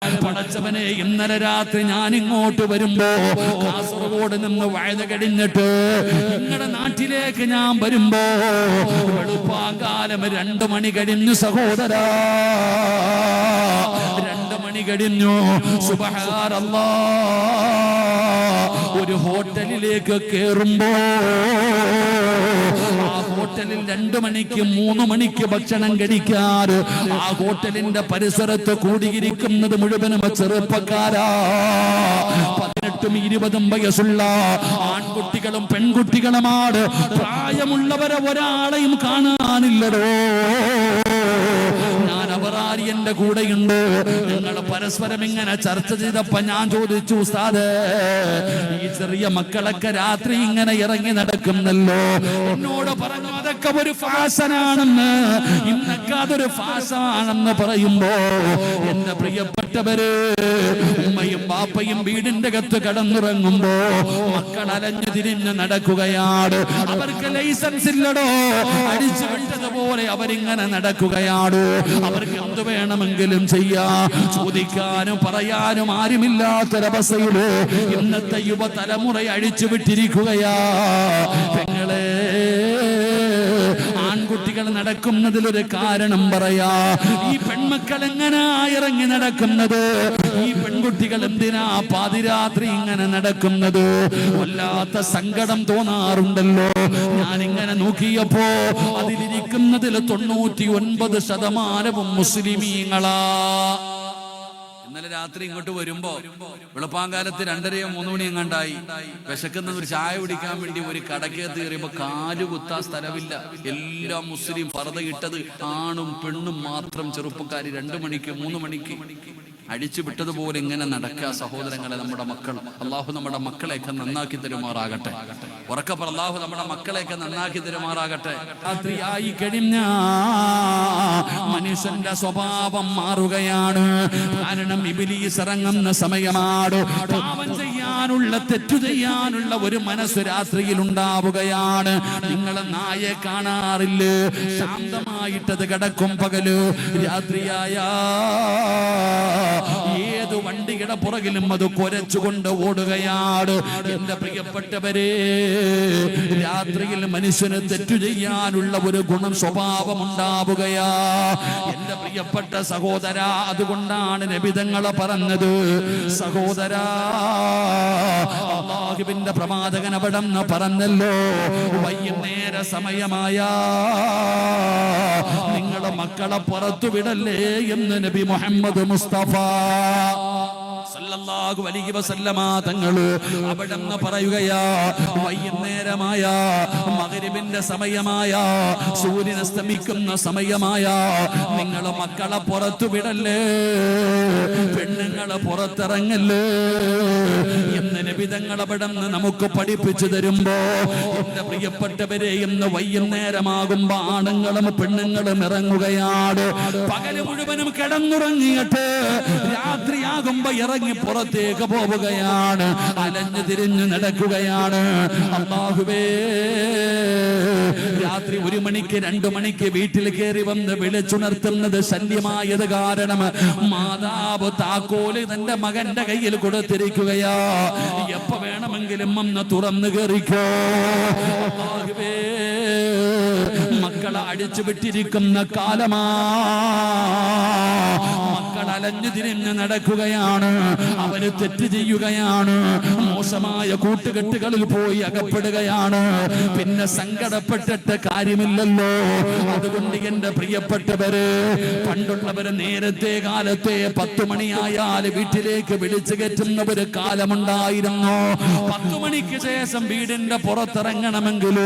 പടച്ചവനെ ഇന്നലെ രാത്രി ഞാൻ ഇങ്ങോട്ട് വരുമ്പോ കാസർഗോഡ് നിന്ന് വഴുത കഴിഞ്ഞിട്ട് നിങ്ങളുടെ നാട്ടിലേക്ക് ഞാൻ വരുമ്പോ വെളുപ്പാങ്കാലം 2 മണി കഴിഞ്ഞു സഹോദരാ, 2 മണി കഴിഞ്ഞു. സുബ്ഹാനല്ലാഹ്, ഒരു ഹോട്ടലിലേക്ക് കേറുമ്പോ ആ ഹോട്ടലിൽ 2 മണിക്ക് 3 മണിക്ക് ഭക്ഷണം കഴിക്കാറ് ആ ഹോട്ടലിന്റെ പരിസരത്ത് കൂടിയിരിക്കുന്നത് മുഴുവനും ചെറുപ്പക്കാരാ. 18ഉം 20ഉം വയസ്സുള്ള ആൺകുട്ടികളും പെൺകുട്ടികളുമാണ്. പ്രായമുള്ളവരെ ഒരാളെയും കാണാനില്ലടോ. ഞാൻ അവരാരി എന്റെ കൂടെയുണ്ട്. ഞങ്ങൾ പരസ്പരം ഇങ്ങനെ ചർച്ച ചെയ്തപ്പോ ഞാൻ ചോദിച്ചു, ഉസ്താദേ ഈ ചെറിയ മക്കളൊക്കെ രാത്രി ഇങ്ങനെ ഇറങ്ങി നടക്കുന്നല്ലോ. എന്നോട് പറഞ്ഞു അതൊക്കെ ഒരു ഫാഷനാണെന്ന്. ഇന്നൊക്കെ അതൊരു ഫാഷനാണെന്ന് പറയുമ്പോ എന്റെ പ്രിയപ്പെട്ടവര്, ഉമ്മയും ബാപ്പയും വീടിന്റെ അകത്ത് കടന്നുറങ്ങുമ്പോ മക്കൾ അലഞ്ഞു തിരിഞ്ഞ് നടക്കുകയാണ്. അവർക്ക് ലൈസൻസ് ഇല്ലടോ, അടിച്ചു വിട്ടതുപോലെ അവരിങ്ങനെ നടക്കുകയാണ്. അവർക്ക് എന്ത് വേണമെങ്കിലും ചെയ്യാം. ചോദിക്കാനും പറയാനും ആരുമില്ലാത്തൊരവസ്ഥയില് ഇന്നത്തെ യുവതലമുറ അഴിച്ചു വിട്ടിരിക്കുകയാ. പെങ്ങളെ, ആൺകുട്ടികൾ നടക്കുന്നതിലൊരു കാരണം പറയാ. ഈ പെൺമക്കൾ എങ്ങനാ ഇറങ്ങി നടക്കുന്നത്? ഈ പെൺകുട്ടികൾ എന്തിനാ പാതിരാത്രി ഇങ്ങനെ നടക്കുന്നത്? വല്ലാത്ത സങ്കടം തോന്നാറുണ്ടല്ലോ. ഞാനിങ്ങനെ നോക്കിയപ്പോ അതിലിരിക്കുന്നതിൽ 99% മുസ്ലിമീങ്ങളാ. ഇന്നലെ രാത്രി ഇങ്ങോട്ട് വരുമ്പോ വെളുപ്പാങ്കാലത്ത് 2:30 3 മണി എങ്ങാണ്ടായി. വിശക്കുന്ന ഒരു ചായ കുടിക്കാൻ വേണ്ടി ഒരു കടക്കകത്ത് കയറിയപ്പോ കാല് കുത്താൻ സ്ഥലമില്ല. എല്ലാം മുസ്ലിം പർദ്ദ ഇട്ടത് ആണും പെണ്ണും മാത്രം. ചെറുപ്പക്കാര് 2 മണിക്ക് 3 മണിക്ക് അടിച്ചു വിട്ടതുപോലെ ഇങ്ങനെ നടക്കുക. സഹോദരങ്ങളെ, നമ്മുടെ മക്കൾ, അള്ളാഹു നമ്മുടെ മക്കളെയൊക്കെ നന്നാക്കി തരുമാറാകട്ടെ. ഉറക്കപ്പറ, അള്ളാഹു നമ്മുടെ മക്കളെയൊക്കെ നന്നാക്കി തരുമാറാകട്ടെ. രാത്രിയായി കഴിഞ്ഞ മനുഷ്യന്റെ സ്വഭാവം മാറുകയാണ്. കാരണം ഇബ്ലീസ് ഇറങ്ങുന്ന സമയമാണ്. പാപം ചെയ്യാനുള്ള, തെറ്റു ചെയ്യാനുള്ള ഒരു മനസ്സ് രാത്രിയിൽ ഉണ്ടാവുകയാണ്. നിങ്ങളെ നായെ കാണാറില്ലേ? ശാന്തമായിട്ടത് കിടക്കും പകല്. രാത്രിയായ ഏത് വണ്ടിയുടെ പുറകിലും അത് കുരച്ചുകൊണ്ട് ഓടുകയാണ്. എന്റെ പ്രിയപ്പെട്ടവരെ, രാത്രിയിൽ മനുഷ്യന് തെറ്റു ചെയ്യാനുള്ള ഒരു ഗുണം, സ്വഭാവം ഉണ്ടാവുകയാ. എന്റെ പ്രിയപ്പെട്ട സഹോദര, അതുകൊണ്ടാണ് നബി തങ്ങൾ പറഞ്ഞത്, സഹോദരാ, അല്ലാഹുവിന്റെ പ്രവാചകൻ അവിടെന്ന് പറഞ്ഞല്ലോ, വൈകുന്നേര സമയമായ നിങ്ങളെ മക്കളെ പുറത്തു വിടല്ലേ എന്ന് നബി മുഹമ്മദ് മുസ്തഫ സല്ലല്ലാഹു അലൈഹി വസല്ലമ തങ്ങള് അവിടെന്ന് പറയുകയാ. വൈകുന്നേരമായ, മഗ്രിബിന്റെ സമയമായ, സൂര്യൻ അസ്തമിക്കുന്ന സമയമായ നിങ്ങളെ മക്കളെ പുറത്തു വിടല്ലേ, പെണ്ണുങ്ങളെ പുറത്തിറങ്ങല്ലേ എന്ന് നബി തങ്ങൾ അവിടെന്ന് നമുക്ക് പഠിപ്പിച്ചു തരുമ്പോ, എന്റെ പ്രിയപ്പെട്ടവരെ, ഇന്ന് വൈകുന്നേരമാകുമ്പോ ആണുങ്ങളും പെണ്ണുങ്ങളും ഇറങ്ങുകയാണ്. പകല് മുഴുവനും കിടന്നുറങ്ങിയിട്ട് രാത്രിയാകുമ്പോ ഇറങ്ങി പുറത്തേക്ക് പോവുകയാണ്. അലഞ്ഞു തിരിഞ്ഞു നടക്കുകയാണ്. അല്ലാഹുവേ, രാത്രി 1 മണിക്ക് 2 മണിക്ക് വീട്ടിൽ കയറി വന്ന് വിളിച്ചുണർത്തുന്നത് ശല്യമായത് കാരണം മാതാവ് താക്കോല് തന്റെ മകന്റെ കയ്യിൽ കൊടുത്തിരിക്കുകയാ. എപ്പോ വേണമെങ്കിലും ഒന്ന് തുറന്നു കയറിക്കോ. അല്ലാഹുവേ, മക്കളെ അടിച്ചു വിട്ടിരിക്കുന്ന കാലമാ. മക്കൾ അലഞ്ഞു തിരിഞ്ഞ് നടക്കുകയാണ്. അവര് തെറ്റ് ചെയ്യുകയാണ്. മോശമായ കൂട്ടുകെട്ടുകളിൽ പോയി അകപ്പെടുകയാണ്. പിന്നെ സങ്കടപ്പെട്ടിട്ട് കാര്യമില്ലല്ലോ. അതുകൊണ്ട് എന്റെ പ്രിയപ്പെട്ടവര്, പണ്ടുള്ളവര് നേരത്തെ കാലത്തെ 10 മണിയായാൽ വീട്ടിലേക്ക് വിളിച്ചു കയറ്റുന്ന ഒരു കാലമുണ്ടായിരുന്നു. 10 മണിക്ക് ശേഷം വീടിന്റെ പുറത്തിറങ്ങണമെങ്കിൽ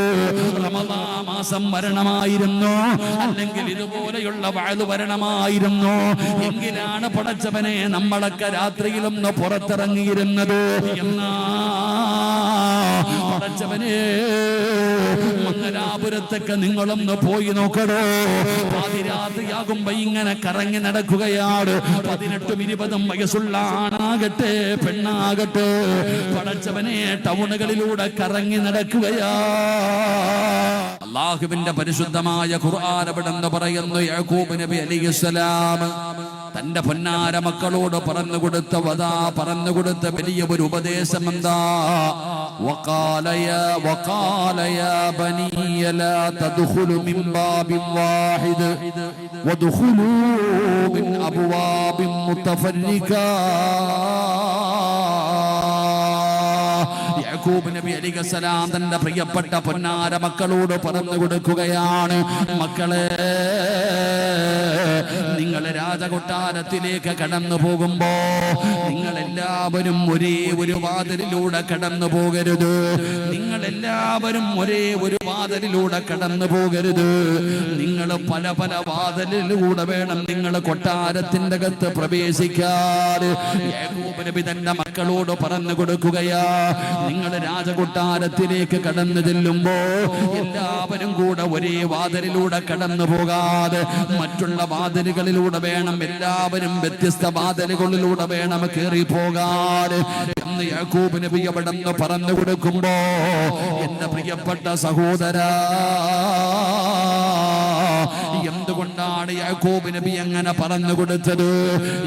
റമദാൻ മാസം വരണമായിരുന്നു, അല്ലെങ്കിൽ ഇതുപോലെയുള്ള വഅദ് വരണമായിരുന്നു. എങ്കിലാണ് പടച്ചവനെ നമ്മളൊക്കെ രാത്രിയിലൊന്ന് പുറത്തിറങ്ങിയിരുന്നത്. എന്നാ പടച്ചവനെ, മംഗലാപുരത്തൊക്കെ നിങ്ങളൊന്ന് പോയി നോക്കടോ. പാതിരാത്രിയാകുമ്പോ ഇങ്ങനെ കറങ്ങി നടക്കുകയാണ്. 18ഉം 20ഉം വയസ്സുള്ള ആണാകട്ടെ പെണ്ണാകട്ടെ, പടച്ചവനെ, ടൗണുകളിലൂടെ കറങ്ങി നടക്കുകയാ. അല്ലാഹുവിന്റെ പരിശുദ്ധമായ ഖുർആൻ അവിടെന്ന് പറയുന്നു, യാക്കൂബ് നബി അലൈഹിസ്സലാം തന്റെ പൊന്നാര മക്കളോട് പറഞ്ഞുകൊടുത്ത വലിയ ഒരു ഉപദേശം എന്താ? وقال يا بني لا تدخلوا من باب واحد وادخلوا من أبواب متفرقة. യാക്കൂബ് നബി അലൈഹിസ്സലാം തന്റെ പ്രിയപ്പെട്ട പൊന്നാര മക്കളോട് പറഞ്ഞു കൊടുക്കുകയാണ്, മക്കളെ, നിങ്ങൾ രാജകൊട്ടാരത്തിലേക്ക് കടന്നു പോകുമ്പോ നിങ്ങളെല്ലാവരും ഒരേ ഒരു വാതിലിലൂടെ കടന്നു പോകരുത്. നിങ്ങളെല്ലാവരും ഒരേ ഒരു വാതിലിലൂടെ കടന്നു പോകരുത്. നിങ്ങൾ പല പല വാതിലിലൂടെ വേണം നിങ്ങൾ കൊട്ടാരത്തിന്റെ അകത്ത് പ്രവേശിക്കാൻ. യാക്കൂബ് നബി തന്റെ മക്കളോട് പറഞ്ഞു കൊടുക്കുകയാ, നിങ്ങൾ രാജകൊട്ടാരത്തിലേക്ക് കടന്നു ചെല്ലുമ്പോ എല്ലാവരും കൂടെ ഒരേ വാതിലിലൂടെ കടന്നു പോകാതെ മറ്റുള്ള വാതിലുകളിലൂടെ വേണം, എല്ലാവരും വ്യത്യസ്ത വാതിലുകളിലൂടെ വേണം കയറി പോകാൻ എന്ന് യാക്കൂബ് നബി അവിടെ നിന്ന് പറഞ്ഞു കൊടുക്കുമ്പോ, എന്റെ പ്രിയപ്പെട്ട സഹോദരാ, എന്തുകൊണ്ടാണ് യാക്കൂബ് നബി അങ്ങനെ പറഞ്ഞു കൊടുത്തത്?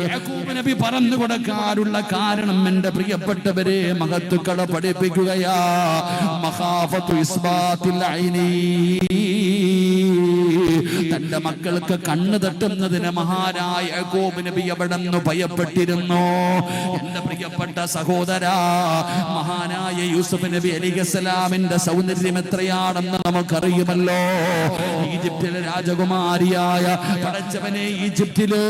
യാക്കൂബ് നബി പറഞ്ഞു കൊടുക്കാനുള്ള കാരണം എന്റെ പ്രിയപ്പെട്ടവരെ മഹത്തുക്കളെ പഠിപ്പിക്കുകയാ. മഖാഫത്തു ഇസ്ബാത്തിൽ ഐനി, തന്റെ മക്കൾക്ക് കണ്ണ് തട്ടുന്നതിന് മഹാനായ യാക്കൂബ് നബി അവിടെ നിന്ന് ഭയപ്പെട്ടിരുന്നു. എന്റെ പ്രിയപ്പെട്ട സഹോദരാ, മഹാനായ യൂസുഫ് നബി അലൈഹിസ്സലാമിന്റെ സൗന്ദര്യം എത്രയാണെന്ന് നമുക്കറിയുമല്ലോ. ഈജിപ്തിലെ രാജകുമാരിയായ പടച്ചവനെ, ഈജിപ്തില്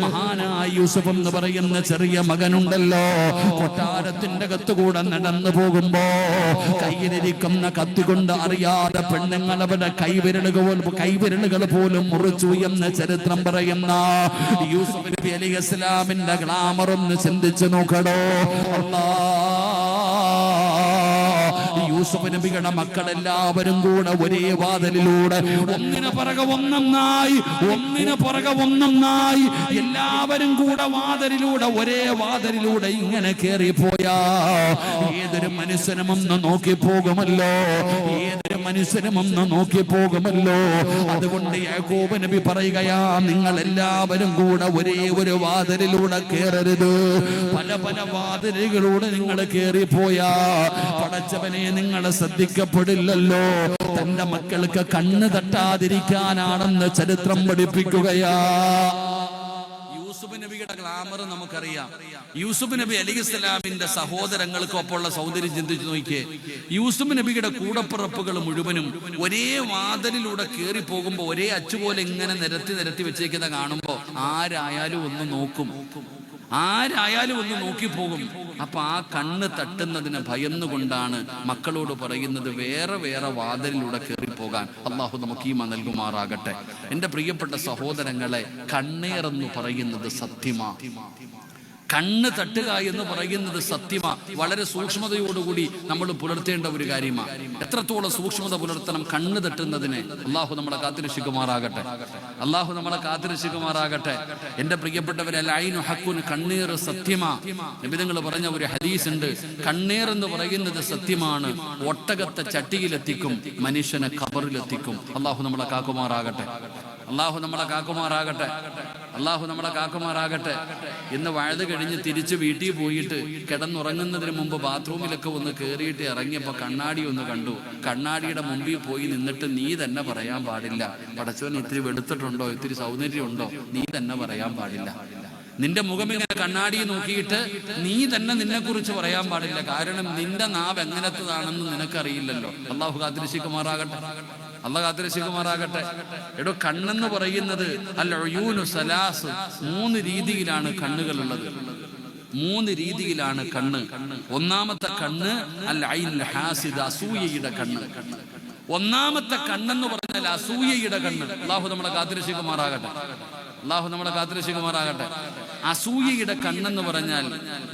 മഹാനായ യൂസുഫ് എന്ന് പറയുന്ന ചെറിയ മകനുണ്ടല്ലോ, കൊട്ടാരത്തിന്റെ അകത്തുകൂടെ നടന്നു പോകുമ്പോ കയ്യിലിരിക്കുന്ന കത്തികൊണ്ട് അറിയാതെ പെണ്ണുങ്ങൾ അവരുടെ കൈവിരലുകൾ പോലും മുറിച്ചു എന്ന് ചരിത്രം പറയുന്ന യൂസുഫ് നബി അലൈഹിസ്സലാമിന്റെ ഗ്ലാമർ ഒന്ന് ചിന്തിച്ചു നോക്കടോ. യൂസുഫ് നബിയുടെ മക്കളെല്ലാവരും കൂടെ ഒരേ വാതിലിലൂടെ ഒന്നിനു പുറകെ ഒന്നൊന്നായി എല്ലാവരും കൂടെ ഒരേ വാതിലിലൂടെ ഇങ്ങനെ കേറിപ്പോയാ ഏതൊരു മനുഷ്യനും ഒന്ന് നോക്കിപ്പോകുമല്ലോ. അതുകൊണ്ട് യാക്കൂബ് നബി പറയുകയാ, നിങ്ങൾ എല്ലാവരും കൂടെ ഒരേ ഒരു വാതിലിലൂടെ കേറരുത്. പല പല വാതിലുകളിലൂടെ നിങ്ങൾ കേറിപ്പോയാ പടച്ചവനെ നിങ്ങൾ ശ്രദ്ധിക്കപ്പെടില്ലല്ലോ. തന്റെ മക്കൾക്ക് കണ്ണ് തട്ടാതിരിക്കാനാണെന്ന് ചരിത്രം പഠിപ്പിക്കുകയാ. യൂസുഫ് നബിയുടെ ഗ്ലാമർ നമുക്കറിയാം. യൂസുഫ് നബി അലൈഹിസ്സലാമിന്റെ സഹോദരങ്ങൾക്കൊപ്പമുള്ള സൗന്ദര്യം ചിന്തിച്ചു നോക്കിയേ. യൂസുഫ് നബിയുടെ കൂടപ്പിറപ്പുകൾ മുഴുവനും ഒരേ വാതിലിലൂടെ കയറി പോകുമ്പോ ഒരേ അച്ചുപോലെ ഇങ്ങനെ നിരത്തി വെച്ചേക്കുന്ന കാണുമ്പോ ആരായാലും ഒന്ന് നോക്കിപ്പോകും. അപ്പൊ ആ കണ്ണ് തട്ടുന്നതിന് ഭയന്നുകൊണ്ടാണ് മക്കളോട് പറയുന്നത് വേറെ വേറെ വാതിലിലൂടെ കയറിപ്പോകാൻ. അള്ളാഹു നമുക്ക് ഈമാൻ നൽകുമാറാകട്ടെ. എന്റെ പ്രിയപ്പെട്ട സഹോദരങ്ങളെ, കണ്ണേറെന്ന് പറയുന്നത് സത്യമാ. കണ്ണ് തട്ടുക എന്ന് പറയുന്നത് സത്യമാ. വളരെ സൂക്ഷ്മതയോടുകൂടി നമ്മൾ പുലർത്തേണ്ട ഒരു കാര്യമാണ്. എത്രത്തോളം സൂക്ഷ്മത പുലർത്തണം കണ്ണ് തട്ടുന്നതിനെ. അള്ളാഹു നമ്മളെ കാത്തിരക്ഷിക്കുമാറാകട്ടെ. എന്റെ പ്രിയപ്പെട്ടവരെ, ലൈനു ഹഖുൻ, കണ്ണീർ സത്യമാ. നബിതങ്ങൾ പറഞ്ഞ ഒരു ഹദീസ് ഉണ്ട്, കണ്ണീർ എന്ന് പറയുന്നത് സത്യമാണ്. ഒട്ടകത്തെ ചട്ടിയിലെത്തിക്കും, മനുഷ്യനെ ഖബറിലെത്തിക്കും. അള്ളാഹു നമ്മളെ കാക്കുമാറാകട്ടെ. ഇന്ന് വഴുത് കഴിഞ്ഞ് തിരിച്ച് വീട്ടിൽ പോയിട്ട് കിടന്നുറങ്ങുന്നതിന് മുമ്പ് ബാത്റൂമിലൊക്കെ ഒന്ന് കയറിയിട്ട് ഇറങ്ങിയപ്പോൾ കണ്ണാടി ഒന്ന് കണ്ടു. കണ്ണാടിയുടെ മുമ്പിൽ പോയി നിന്നിട്ട് നീ തന്നെ പറയാൻ പാടില്ല, പടച്ചവൻ ഇത്തിരി വെളുത്തിട്ടുണ്ടോ, ഇത്തിരി സൗന്ദര്യമുണ്ടോ, നീ തന്നെ പറയാൻ പാടില്ല. നിന്റെ മുഖം ഇങ്ങനെ കണ്ണാടി നോക്കിയിട്ട് നീ തന്നെ നിന്നെ കുറിച്ച് പറയാൻ പാടില്ല. കാരണം നിന്റെ നാവ് എങ്ങനത്തതാണെന്ന് നിനക്കറിയില്ലല്ലോ. അള്ളാഹു കാത്തിരക്ഷിക്കുമാറാകട്ടെ. എടോ, കണ്ണെന്ന് പറയുന്നത് അൽ-ഉയൂനു സലാസ്, 3 രീതിയിലാണ് കണ്ണുകളുള്ളത്. 3 രീതിയിലാണ് കണ്ണ്. ഒന്നാമത്തെ കണ്ണ് അൽ-ഐൻ ഹാസിദ, അസൂയയുടെ കണ്ണ്. ഒന്നാമത്തെ കണ്ണെന്ന് പറഞ്ഞാൽ അസൂയയുടെ കണ്ണ്. അള്ളാഹു നമ്മളെ കാത്തിരക്ഷിക്കുമാറാകട്ടെ. അസൂയയുടെ കണ്ണെന്ന് പറഞ്ഞാൽ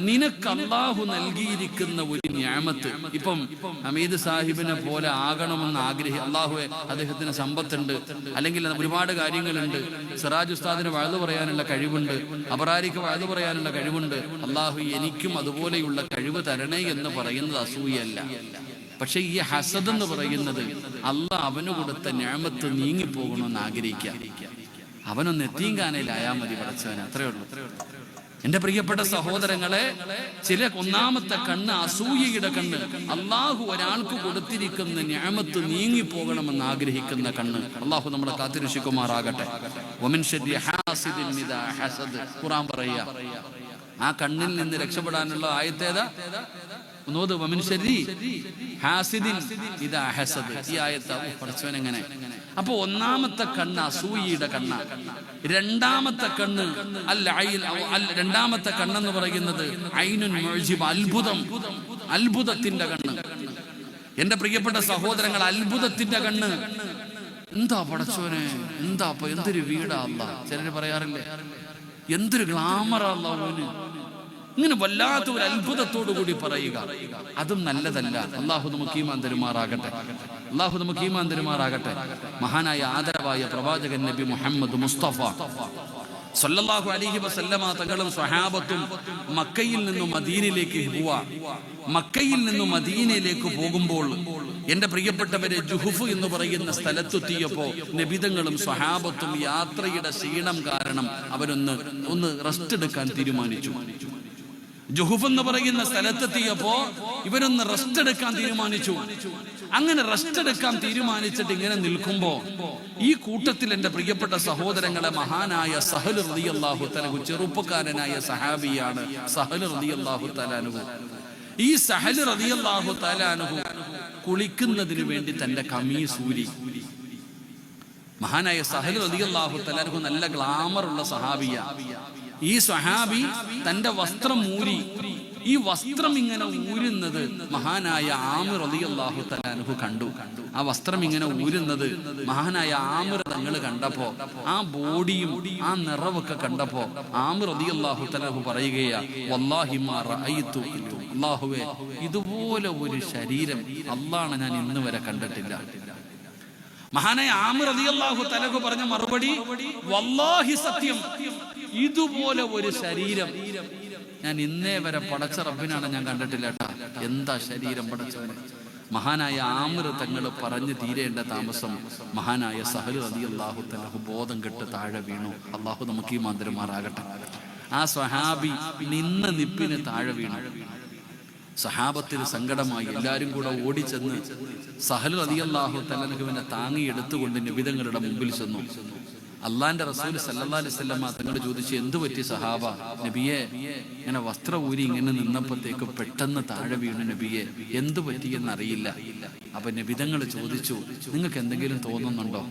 നിനക്ക് അള്ളാഹു നൽകിയിരിക്കുന്ന ഒരു നിഅമത്ത്. ഇപ്പം ഹമീദ് സാഹിബിനെ പോലെ ആകണമെന്ന് അള്ളാഹുവെ അദ്ദേഹത്തിന് സമ്പത്തുണ്ട്, അല്ലെങ്കിൽ ഒരുപാട് കാര്യങ്ങളുണ്ട്. സിറാജ് ഉസ്താദിന് വഅദ് പറയാനുള്ള കഴിവുണ്ട്, അബറാരിക്ക് വഅദ് പറയാനുള്ള കഴിവുണ്ട്. അള്ളാഹു എനിക്കും അതുപോലെയുള്ള കഴിവ് തരണേ എന്ന് പറയുന്നത് അസൂയല്ല. പക്ഷെ ഈ ഹസദ് എന്ന് പറയുന്നത് അള്ളാഹ് അവന് കൊടുത്ത നിഅമത്ത് നീങ്ങിപ്പോകണമെന്ന് ആഗ്രഹിക്കുക. അവനൊന്ന് എത്തീങ്കാനയിലായാൽ മതി പടച്ചവന്, അത്രേ ഉള്ളൂ. എന്റെ പ്രിയപ്പെട്ട സഹോദരങ്ങളെ, ഒന്നാമത്തെ കണ്ണ് അസൂയയുടെ കണ്ണ്. അള്ളാഹു ഒരാൾക്ക് കൊടുത്തിരിക്കുന്ന നിഅമത്ത് നീങ്ങിപ്പോകണമെന്ന് ആഗ്രഹിക്കുന്ന കണ്ണ്. അള്ളാഹു നമ്മളെ കാത്തിരക്ഷിക്കുമാറാകട്ടെ. വമിൻ ശർരി ഹാസിദിൻ ഇദാ ഹസദ്, ഖുർആൻ പറയുക. ആ കണ്ണിൽ നിന്ന് രക്ഷപ്പെടാനുള്ള ആയത്തേതാ? വമിൻ ശർരി ഹാസിദിൻ ഇദാ ഹസദ്. ഈ ആയത്താ പഠിച്ചവൻ എങ്ങനെ? അപ്പൊ ഒന്നാമത്തെ കണ്ണ് അസൂയയുടെ കണ്ണ. രണ്ടാമത്തെ കണ്ണ് രണ്ടാമത്തെ കണ്ണെന്ന് പറയുന്നത് ഐനുൻ മുഅ്ജിബ, അത്ഭുതം, അത്ഭുതത്തിന്റെ കണ്ണ്. എന്റെ പ്രിയപ്പെട്ട സഹോദരങ്ങൾ, അത്ഭുതത്തിന്റെ കണ്ണ്. എന്താ പടച്ചോനെ, എന്താ എന്തൊരു വീടാ അല്ലാഹ്. ചിലര് പറയാറില്ലേ, എന്തൊരു ഗ്ലാമറാ അല്ലാഹുവിന്. ഇങ്ങനെ വല്ലാത്ത ഒരു അത്ഭുതത്തോടു കൂടി പറയുക, അതും നല്ലതല്ല. അള്ളാഹു നമുക്ക് ഈമാൻ തരുമാറാകട്ടെ. അള്ളാഹു നമുക്ക് ഈമാൻ തരുമാറാകട്ടെ. മഹാനായ ആദരവായ പ്രവാചകൻ നബി മുഹമ്മദ് മുസ്തഫ സല്ലല്ലാഹു അലൈഹി വസല്ലമ തങ്ങളും സ്വഹാബത്തും മക്കയിൽ നിന്നും മദീനയിലേക്ക് മക്കയിൽ നിന്നും മദീനയിലേക്ക് പോകുമ്പോൾ എന്റെ പ്രിയപ്പെട്ടവരെ, ജുഹുഫ് എന്ന് പറയുന്ന സ്ഥലത്തെത്തിയപ്പോ നബിതങ്ങളും സ്വഹാബത്തും യാത്രയുടെ ക്ഷീണം കാരണം അവരൊന്ന് റെസ്റ്റ് എടുക്കാൻ തീരുമാനിച്ചു. ജുഹുഫ് എന്ന് പറയുന്ന സ്ഥലത്തെത്തിയപ്പോ ഇവരൊന്ന് റെസ്റ്റ് എടുക്കാൻ തീരുമാനിച്ചു. അങ്ങനെ റെസ്റ്റ് എടുക്കാൻ തീരുമാനിച്ചിട്ട് ഇങ്ങനെ നിൽക്കുമ്പോ ഈ കൂട്ടത്തിൽ എന്റെ പ്രിയപ്പെട്ട സഹോദരങ്ങളെ, മഹാനായ സഹൽ റളിയല്ലാഹു തആല, ചെറുപ്പക്കാരനായ സഹാബിയാണ് സഹൽ റളിയല്ലാഹു തആല. ഈ സഹൽ റളിയല്ലാഹു തആല കുളിക്കുന്നതിന് വേണ്ടി തന്റെ കമീസ് ഊരി. മഹാനായ സഹൽ റളിയല്ലാഹു തആല നല്ല ഗ്ലാമർ ഉള്ള സഹാബിയ. ഈ സ്വഹാബി തന്റെ വസ്ത്രം ഊരി. ഈ വസ്ത്രം ഇങ്ങനെ ഊരുന്നത് മഹാനായ ആമിർ റളിയല്ലാഹു തആല കണ്ടു. ആ വസ്ത്രം ഇങ്ങനെ ഊരുന്നത് മഹാനായ ആമിർ തങ്ങൾ കണ്ടപ്പോ, ആ ബോഡിയും ആ നിറവൊക്കെ കണ്ടപ്പോ ആമിർ റളിയല്ലാഹു തആല പറയുകയാ, വല്ലാഹി മാ റഅയ്തു, അല്ലാഹുവേ, ഇതുപോലെ ഒരു ശരീരം അല്ലാഹ് ഞാൻ ഇന്ന് വരെ കണ്ടിട്ടില്ല. മഹാനായ ആമിർ റളിയല്ലാഹു തആല പറഞ്ഞ മറുപടി, വല്ലാഹി സത്യം, ഇതുപോലെ ഒരു ശരീരം ഞാൻ ഇന്നേ വരെ പടച്ച റബ്ബിനാണ് ഞാൻ കണ്ടിട്ടില്ല കേട്ടാ. എന്താ ശരീരം പടച്ചവനെ. മഹാനായ ആമിർ തങ്ങൾ പറഞ്ഞു തീരേണ്ട താമസം മഹാനായ സഹൽ റളിയല്ലാഹു തആല ബോധം കെട്ട് താഴെ വീണു. അള്ളാഹു നമുക്ക് ഈ മാന്തരമാറാകട്ടെ. ആ സ്വഹാബി നിന്ന നിപ്പിന് താഴെ വീണു. സഹാബത്തിന് സങ്കടമായി. എല്ലാരും കൂടെ ഓടിച്ചെന്ന് സഹൽ റളിയല്ലാഹു തആല താങ്ങി എടുത്തുകൊണ്ട് നബിതങ്ങളുടെ മുമ്പിൽ ചെന്നു. അള്ളാന്റെ റസൂൽ സല്ലല്ലാഹു അലൈഹി വസല്ലം തങ്ങളോട് ചോദിച്ചു, എന്തു പറ്റി സഹാബ? നബിയെ, ഇങ്ങനെ വസ്ത്രം ഊരി ഇങ്ങനെ നിന്നപ്പോഴത്തേക്ക് പെട്ടെന്ന് താഴെ വീണു നബിയെ, എന്തു പറ്റിയെന്നറിയില്ല. അപ്പൊ നബിതങ്ങൾ ചോദിച്ചു, നിങ്ങൾക്ക് എന്തെങ്കിലും തോന്നുന്നുണ്ടോ?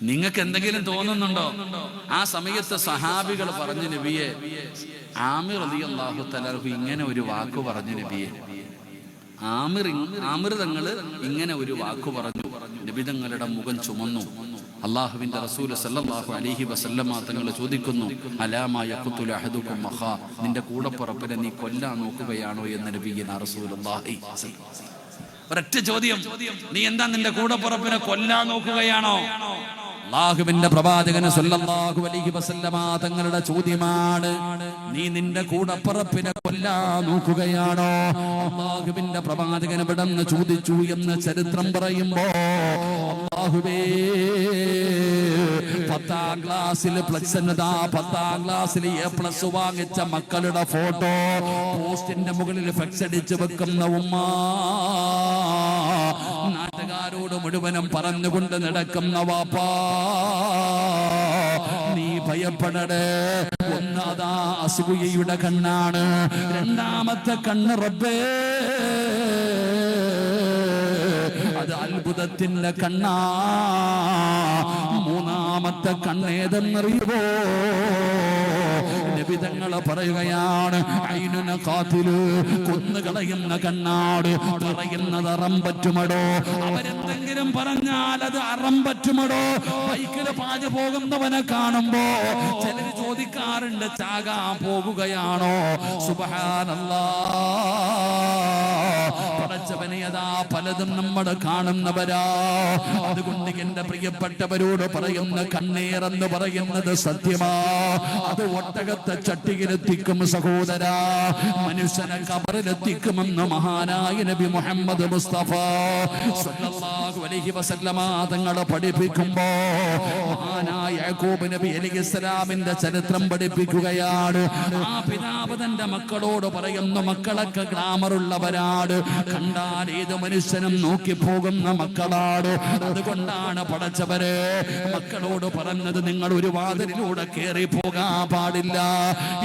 നിങ്ങൾക്ക് എന്തെങ്കിലും തോന്നുന്നുണ്ടോ? ആ സമയത്ത് സഹാബികൾ പറഞ്ഞു, നബിയെ, ആമിർ റളിയല്ലാഹു തആല ഇങ്ങനെ ഒരു വാക്ക് പറഞ്ഞു നബിയെ. ആമിർ തങ്ങള് ഇങ്ങനെ ഒരു വാക്ക് പറഞ്ഞു. നബിതങ്ങളുടെ മുഖം ചുമന്നു. അള്ളാഹുവിന്റെ റസൂൽ സല്ലല്ലാഹു അലൈഹി വസല്ലമ തങ്ങൾ ചോദിക്കുന്നു, അലാമാ യഖ്തുലു അഹദുകും മഖാ, നിന്റെ കൂടപ്പുറപ്പിനെ നീ കൊല്ലാൻ നോക്കുകയാണോ എന്ന് നബിയുനാ റസൂലുള്ളാഹി. ഒരൊറ്റ ചോദ്യം, നീ എന്താ നിന്റെ കൂടപ്പുറപ്പിനെ കൊല്ലാൻ നോക്കുകയാണോ? അല്ലാഹുവിന്റെ പ്രവാചകൻ സല്ലല്ലാഹു അലൈഹി വസല്ലമ തങ്ങളുടെ ചോദ്യമാണ്, നീ നിന്റെ കൂടപ്പുറപ്പിനെ കൊല്ലാൻ നോക്കുകയാണോ? അല്ലാഹുവിന്റെ പ്രവാചകൻ ഇവിടെന്ന് ചോദിച്ചു എന്ന് ചരിത്രം പറയുമ്പോ, അല്ലാഹുവേ, 10ാം ക്ലാസ്സിൽ +10ാം ക്ലാസ്സിൽ A+ വാങ്ങിച്ച മക്കളുടെ ഫോട്ടോ പോസ്റ്റിന്റെ മുകളിൽ ഫ്ലെക്സ് അടിച്ചു വെക്കുന്ന ഉമ്മ, നാട്ടുകാരോട് മുഴുവനും പറഞ്ഞുകൊണ്ട് നടക്കുന്ന വാപ്പാ, നീ ഭയപ്പെടണേ. ഒന്നതാ അസൂയയുടെ കണ്ണാണ്. രണ്ടാമത്തെ കണ്ണ് റബ്ബേ, അത് അത്ഭുതത്തിന്റെ കണ്ണാ. മൂന്നാമത്തെ കണ്ണേതെന്നറിയുമോ? നബിതങ്ങള് പറയുകയാണ്, ഐനുന ഖാതിലു, കൊന്നുകളയുന്ന കണ്ണാട്. പറയുന്നത് അറം പറ്റുമടോ? അവരെന്തെങ്കിലും പറഞ്ഞാൽ അത് അറം പറ്റുമടോ? ബൈക്കിൽ പാഞ്ഞു പോകുന്നവനെ കാണുമ്പോ ചിലര് ചോദിക്കാറുണ്ട്, ചാകാൻ പോകുകയാണോ? സുബ്ഹാനല്ലാഹ്. പടച്ചവനെ, അതാ പലതും നമ്മൾ കാണുന്നവരാ. അതുകൊണ്ട് എന്റെ പ്രിയപ്പെട്ടവരോട് പറയുന്ന കണ്ണീരെന്ന് പറയുന്നത് സത്യമാ. അത് ഒട്ടകത്തെ ചട്ടിയിലെത്തിക്കും സഹോദരാ, മനുഷ്യനെ കബറിലെത്തിക്കുമെന്ന് മഹാനായ നബി മുഹമ്മദ് മുസ്തഫ സല്ലല്ലാഹു അലൈഹി വസല്ലമ തങ്ങൾ പഠിപ്പിക്കുമ്പോ മഹാനായ യാക്കൂബ് നബി അലൈഹിസ്സലാമിന്റെ ചരിത്രം പഠിപ്പിക്കുകയാണ്. ആ പിതാവ് തന്റെ മക്കളോട് പറയുന്നു, മക്കളൊക്കെ ഗ്ലാമറുള്ളവരാണ്, കണ്ടാൽ ഏത് മനുഷ്യനും നോക്കിപ്പോകുന്ന മക്കളാണ്. അതുകൊണ്ടാണ് പടച്ചവര് മക്കളോട് പറഞ്ഞത്, നിങ്ങൾ ഒരു വാതിലിലൂടെ കയറി പോകാൻ പാടില്ല.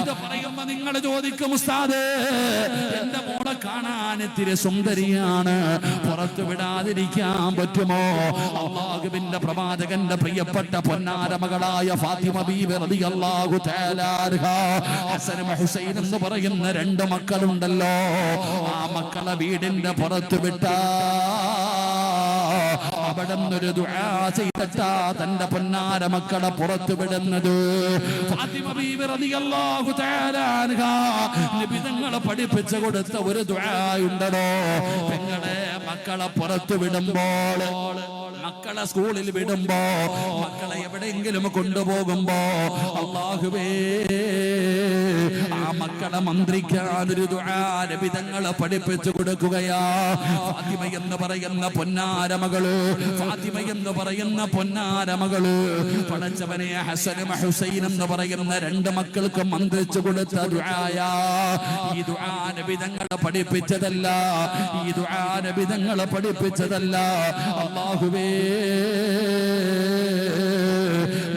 ഇത് പറയുമ്പോ നിങ്ങൾ ചോദിക്കും, ഉസ്താദേ എന്റെ മോളെ കാണാൻ ഇത്തിരി സുന്ദരിയാണ്, പുറത്തു വിടാതിരിക്കാൻ പറ്റുമോ? അല്ലാഹുവിന്റെ പ്രവാചകന്റെ പ്രിയപ്പെട്ട പൊന്നാര മകളായ ഫാത്തിമ ബീവി റളിയല്ലാഹു തആല അൻഹാ, ഹസനും ഹുസൈൻ എന്ന് പറയുന്ന രണ്ട് മക്കളുണ്ടല്ലോ, ആ മക്കളെ വീടിന്റെ പുറത്തു വിട്ടാ അവിടെ നിന്നൊരു ദുആ ചെയ്തിട്ടാ തന്റെ പൊന്നാര മക്കളെ പുറത്തു വിടുന്നത്. ഫാത്തിമ ബീവി റളിയല്ലാഹു തആല അൻഹാ നബി തങ്ങളെ പഠിപ്പിച്ചു കൊടുത്ത ഒരു ദുആ ഉണ്ടല്ലോ, പെങ്ങളെ മക്കളെ പുറത്തു വിടുമ്പോൾ, മക്കളെ സ്കൂളിൽ വിടുമ്പോ, മക്കളെ എവിടെയെങ്കിലും കൊണ്ടുപോകുമ്പോ, അല്ലാഹുവേ ആ മക്കളെ മന്ത്രിക്കാനൊരു ദുആ നബി തങ്ങളെ പഠിപ്പിച്ചു കൊടുക്കുകയാ. ഫാത്തിമ എന്ന് പറയുന്ന പൊന്നാര മകള്, ഫാത്തിമ എന്ന് പറയുന്ന പൊന്നാര മകള് പടച്ചവനെ ഹസനും ഹുസൈൻ എന്ന് പറയുന്ന രണ്ട് മക്കൾക്ക് മന്ത്രിച്ചു കൊടുത്ത ദുആയാ. ഈ ദുആ നബി തങ്ങളെ പഠിപ്പിച്ചതല്ല, ഈ ദുആ നബി തങ്ങളെ പഠിപ്പിച്ചതല്ല. അല്ലാഹുവേ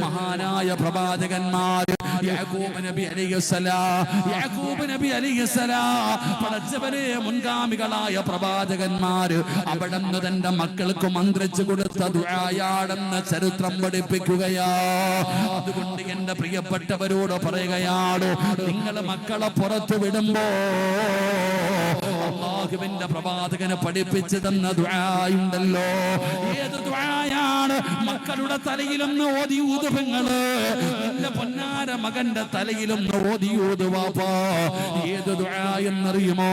മഹാനായ പ്രവാചകന്മാർ യാക്കൂബ് നബി അലൈഹിസ്സലാം പടച്ചവരെ മുൻഗാമികളായ പ്രവാചകന്മാര് അവിടുന്ന് തന്റെ മക്കൾക്ക് മന്ത്രിച്ചു കൊടുത്ത ദുആയാണെന്ന് ചരിത്രം പഠിപ്പിക്കുകയാ. അതുകൊണ്ട് എന്റെ പ്രിയപ്പെട്ടവരോട് പറയുകയാണ്, നിങ്ങൾ മക്കളെ പുറത്തു വിടുമ്പോ അല്ലാഹുവിന്റെ പ്രവാചകനെ പഠിപ്പിച്ചു തന്ന ദുആയുണ്ടല്ലോ, ഏത് ദുആയാണ്? മക്കളുടെ തലയിലൊന്ന് ഓതി ഊതു പെങ്ങള്, എന്റെ പൊന്നാര മകന്റെ തലയിലൊന്ന് ഓതി ഊതു വാപ്പാ. ഏത് ദുആ എന്നറിയുമോ?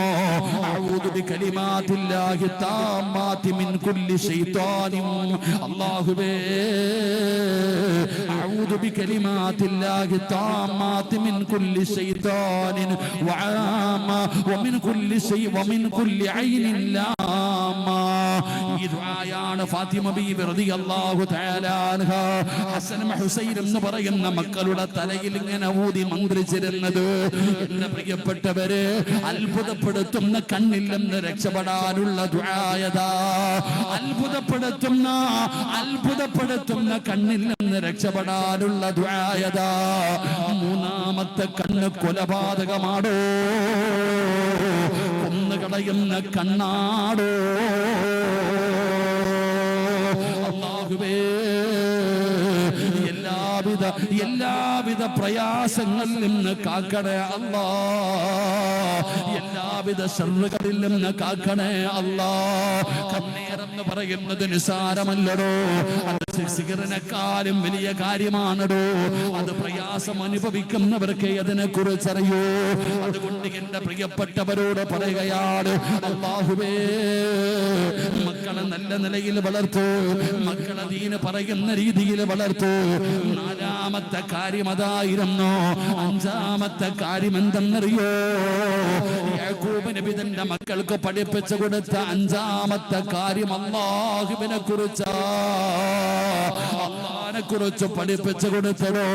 അഊദു ബികലിമാത്തില്ലാഹി താമ്മാതി മിൻ കുല്ലി ശൈത്താനിൻ. അല്ലാഹുവേ അഊദു ബികലിമാത്തില്ലാഹി താമ്മാതി മിൻ കുല്ലി ശൈത്താനിൻ വആമ വമിൻ കുല്ലി ശൈ വമിൻ കുല്ലി ഐനിൻ ലാമ. ഈ ദുആയാണ് ഫാത്തിമ ബീവി റളിയല്ലാഹു തആല അൻഹാ ഹസനും ഹുസൈൻ എന്ന് പറയുന്ന മക്കളുടെ തലയിൽ ഇങ്ങനെ ഊതി മന്ത്രിച്ചിരുന്നത്. എന്റെ പ്രിയപ്പെട്ടവര്, അത്ഭുതപ്പെടുത്തുന്ന കണ്ണിൽ നിന്ന് രക്ഷപ്പെടാനുള്ള ദുആയതാ. അത്ഭുതപ്പെടുത്തുന്ന കണ്ണിൽ നിന്ന് രക്ഷപ്പെടാനുള്ള ദുആയതാ. മൂന്നാമത്തെ കണ്ണ് കൊലപാതകമാടോ, കൊന്നുകളയുന്ന കണ്ണാടോ. അല്ലാഹുവേ എല്ലാവിധ പ്രയാസങ്ങളിൽ നിന്ന് കാക്കണേ അല്ലാ, എല്ലാവിധ ശർറുകളിൽ നിന്ന് കാക്കണേ അല്ലാ. കണ്ണീരെന്ന് പറയുന്നത് നിസാരമല്ലടോ, അത് സിഗറിനെക്കാളും വലിയ കാര്യമാണടോ. അത് പ്രയാസം അനുഭവിക്കുന്നവർക്ക് അതിനെ കുറിച്ചറിയൂ. അതുകൊണ്ട് എന്റെ പ്രിയപ്പെട്ടവരോട് പറയുകയാണ്, അല്ലാഹുവേ മക്കളെ നല്ല നിലയിൽ വളർത്തൂ, മക്കളെ ദീന് പറയുന്ന രീതിയിൽ വളർത്തൂ. നാലാമത്തെ കാര്യം അതായിരുന്നു. അഞ്ചാമത്തെ കാര്യം എന്തെന്നറിയോ? യാക്കൂബ് നബി തന്റെ മക്കൾക്ക് പഠിപ്പിച്ചു കൊടുത്ത അഞ്ചാമത്തെ കാര്യം അല്ലാഹുവിനെ കുറിച്ചാ. അല്ലാഹുവിനെ കുറിച്ച് പഠിപ്പിച്ചു കൊടുത്തോ.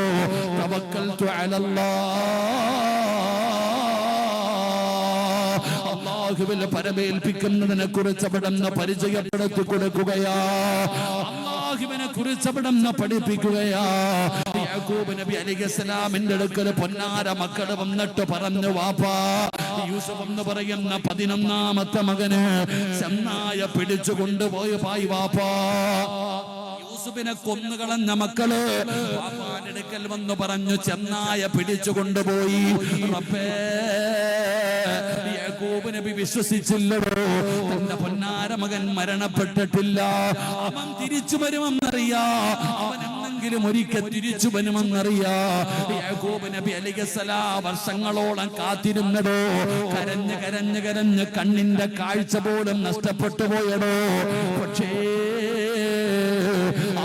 തവക്കൽതു അലല്ലാഹ്, അല്ലാഹുവിൽ പരമേൽപ്പിക്കുന്നതിനെ കുറിച്ച് അവിടുന്ന് പരിചയപ്പെടുത്തി കൊടുക്കുകയാ. അല്ലാഹുവിനെ കുറിച്ച് അവിടുന്ന് പഠിപ്പിക്കുകയാ. യാക്കൂബ് നബി അലൈഹിസ്സലാമിന്റെ അടുക്കൽ പൊന്നാര മക്കൾ വന്നിട്ട് പറഞ്ഞു, വാപ്പാ യൂസുഫ് എന്ന് പറയുന്ന 11ാമത്തെ മകന് ചെന്നായ പിടിച്ചു കൊണ്ടുപോയി പായി വാപ്പാ. യൂസുഫിനെ കൊന്നുകളഞ്ഞ മക്കള് വാപ്പാന്റെ അടുക്കൽ വന്ന് പറഞ്ഞു, ചെന്നായ പിടിച്ചു കൊണ്ടുപോയി. റബ്ബേ, യാക്കൂബ് നബി വിശ്വസിച്ചില്ലടോ, തന്റെ പൊന്നാര മകൻ മരണപ്പെട്ടിട്ടില്ല, അവൻ തിരിച്ചു വരുമെന്നറിയാ. അവൻ ആരെങ്കിലും ഒരിക്കൽ തിരിച്ചു വരുമെന്നറിയാ. യാക്കൂബ് നബി അലൈഹിസ്സലാം വർഷങ്ങളോളം കാത്തിരുന്നതോ, കരഞ്ഞ് കരഞ്ഞ് കരഞ്ഞ് കണ്ണിന്റെ കാഴ്ച പോലും നഷ്ടപ്പെട്ടു പോയടോ. പക്ഷേ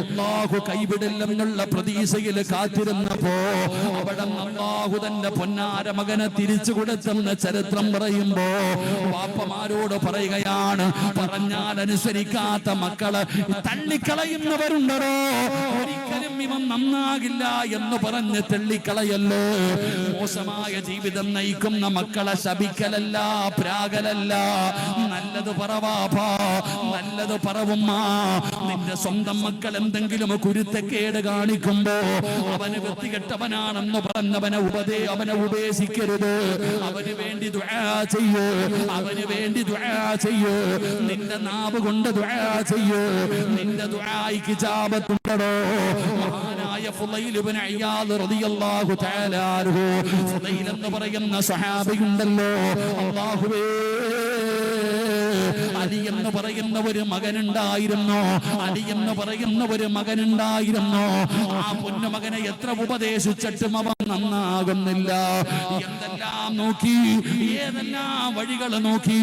അല്ലാഹു കൈവിടില്ലെന്നുള്ള പ്രതീക്ഷയിൽ കാത്തിരുന്നപ്പോ അവിടെ അല്ലാഹു തന്റെ പൊന്നാര മകനെ തിരിച്ചു കൊടുത്തെന്ന ചരിത്രം പറയുമ്പോ വാപ്പമാരോട് പറയുകയാണ്, പറഞ്ഞാൽ അനുസരിക്കാത്ത മക്കള് തള്ളിക്കളയുന്നവരുണ്ടോ, ഒരിക്കലും ഇവൻ നന്നാകില്ല എന്ന് പറഞ്ഞ് തള്ളിക്കളയല്ലോ. മോശമായ ജീവിതം നയിക്കുന്ന മക്കളെ ശപിക്കലല്ല, പ്രാകലല്ല. നല്ലത് പറവാപ്പാ, നല്ലത് പറവുമ്മ. നിന്റെ സ്വന്തം മക്കൾ എന്തെങ്കിലും കുരുത്തക്കേട് കാണിക്കുമ്പോ അവന് വൃത്തികെട്ടവനാണെന്ന് പറഞ്ഞവനെ അവനെ ഉപേക്ഷിക്കരുത്. അവന് വേണ്ടി ദുആ ചെയ്യൂ, അവന് വേണ്ടി ദുആ ചെയ്യൂ. നിന്റെ നാവ് കൊണ്ട് ദുആ ചെയ്യൂ. നിന്റെ ദുആയ്ക്ക് ഇജാബത്തുണ്ടോ. മഹാനായ ഫുളൈൽ ഇബ്നു ഇയാദ് റളിയല്ലാഹു തആല അൻഹു, ഫുളൈൽ എന്ന് പറയുന്ന സ്വഹാബിയുണ്ടല്ലോ, അല്ലാഹുവേ അലി എന്ന് പറയുന്ന ഒരു മകനുണ്ടായിരുന്നു. അലി എന്ന് പറയുന്ന ഒരു മകനുണ്ടായിരുന്നു. ആ പൊന്നുമകനെ എത്ര ഉപദേശിച്ചിട്ടും അവൻ നന്നാകുന്നില്ല. എന്തെല്ലാം നോക്കി, ഏതെല്ലാം വഴികൾ നോക്കി.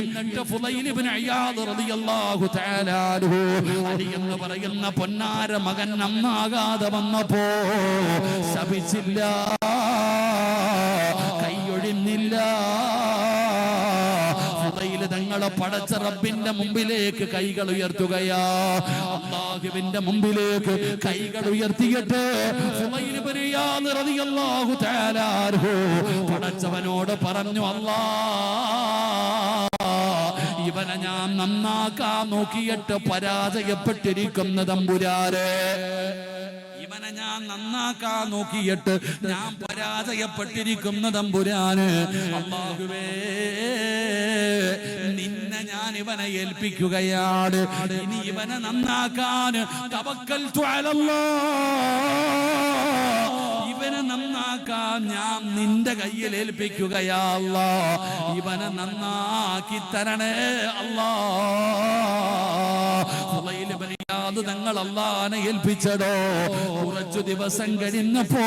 എന്നിട്ട് ഫുളൈൽ ഇബ്നു ഇയാദ് റളിയല്ലാഹു തആല അൻഹു, അലി എന്ന് പറയുന്ന പൊന്നാര മകൻ നന്നാകാതെ വന്നപ്പോ ശപിച്ചില്ല, കൈയൊഴിഞ്ഞില്ല. തങ്ങളെ പടച്ച റബ്ബിന്റെ മുമ്പിലേക്ക് കൈകൾ ഉയർത്തുകയാ. അല്ലാഹുവിന്റെ മുമ്പിലേക്ക് കൈകൾ ഉയർത്തിയിട്ട് ഫുളൈൽ ഇബ്നു ഇയാദ് റളിയല്ലാഹു തആല അൻഹു പടച്ചവനോട് പറഞ്ഞു, അല്ലാ, ഇവനെ ഞാൻ നന്നാക്കാൻ നോക്കിയിട്ട് പരാജയപ്പെട്ടിരിക്കുന്ന തമ്പുരാനെ, ഇവനെ ഞാൻ നന്നാക്കാൻ നോക്കിയിട്ട് ഞാൻ പരാജയപ്പെട്ടിരിക്കുന്ന തമ്പുരാന്. അല്ലാഹുവേ, നിന്നെ ഞാൻ ഇവനെ ഏൽപ്പിക്കുകയാണ്. ഇനി ഇവനെ നന്നാക്കാൻ തവക്കൽതു അലല്ലാഹ്, ഇവനെ നന്നാക്കാൻ ഞാൻ നിന്റെ കയ്യിൽ ഏൽപ്പിക്കുകയാ അല്ലാഹ്. ഇവനെ നന്നാക്കി തരണേ അല്ലാഹ്. അത് തങ്ങൾ അല്ലാഹനെ ഏൽപ്പിച്ചതോ. കുറച്ചു ദിവസം കഴിഞ്ഞപ്പോ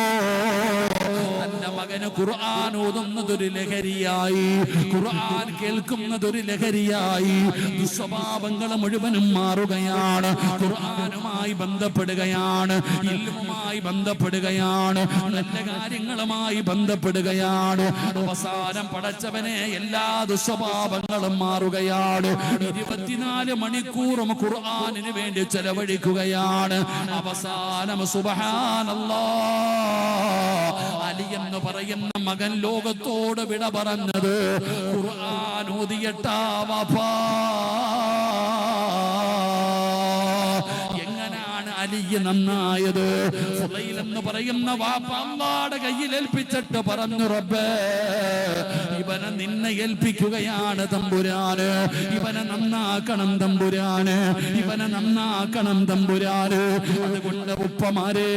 തന്റെ മകന് ഖുർആൻ ഓതുന്നതൊരു ലഹരിയായി, ഖുർആൻ കേൾക്കുന്നതൊരു ലഹരിയായി. ദുസ്വഭാവങ്ങൾ മുഴുവനും മാറുകയാണ്. ഖുർആനുമായി ബന്ധപ്പെടുകയാണ്, ഇൽമുമായി ബന്ധപ്പെടുകയാണ്, നല്ല കാര്യങ്ങളുമായി ബന്ധപ്പെടുകയാണ്. അവസാനം പടച്ചവനെ എല്ലാ ദുസ്വഭാവങ്ങളും മാറുകയാണ്. 24 മണിക്കൂറും ഖുർആനിന് വേണ്ടി ചെലവഴിക്കുകയാണ്. അവസാനം സുബ്ഹാനല്ലാഹ്, അലി എന്ന് പറയുന്ന മകൻ ലോകത്തോട് വിട പറഞ്ഞത് ഖുർആൻ ഓതിയിട്ടാ വാപ്പാ. അലി നന്നായത്. ഫുളൈൽ എന്ന് പറയുന്ന വാപ്പ അല്ലാഹുവിന്റെ കയ്യിൽ ഏൽപ്പിച്ചിട്ട് പറഞ്ഞു, റബ്ബേ, ഇവനെ നിന്നെ ഏൽപ്പിക്കുകയാണ് തമ്പുരാന്. ഇവനെ നന്നാക്കണം തമ്പുരാന്, ഇവനെ നന്നാക്കണം തമ്പുരാന്. അതുകൊണ്ട് ഉപ്പമാരെ,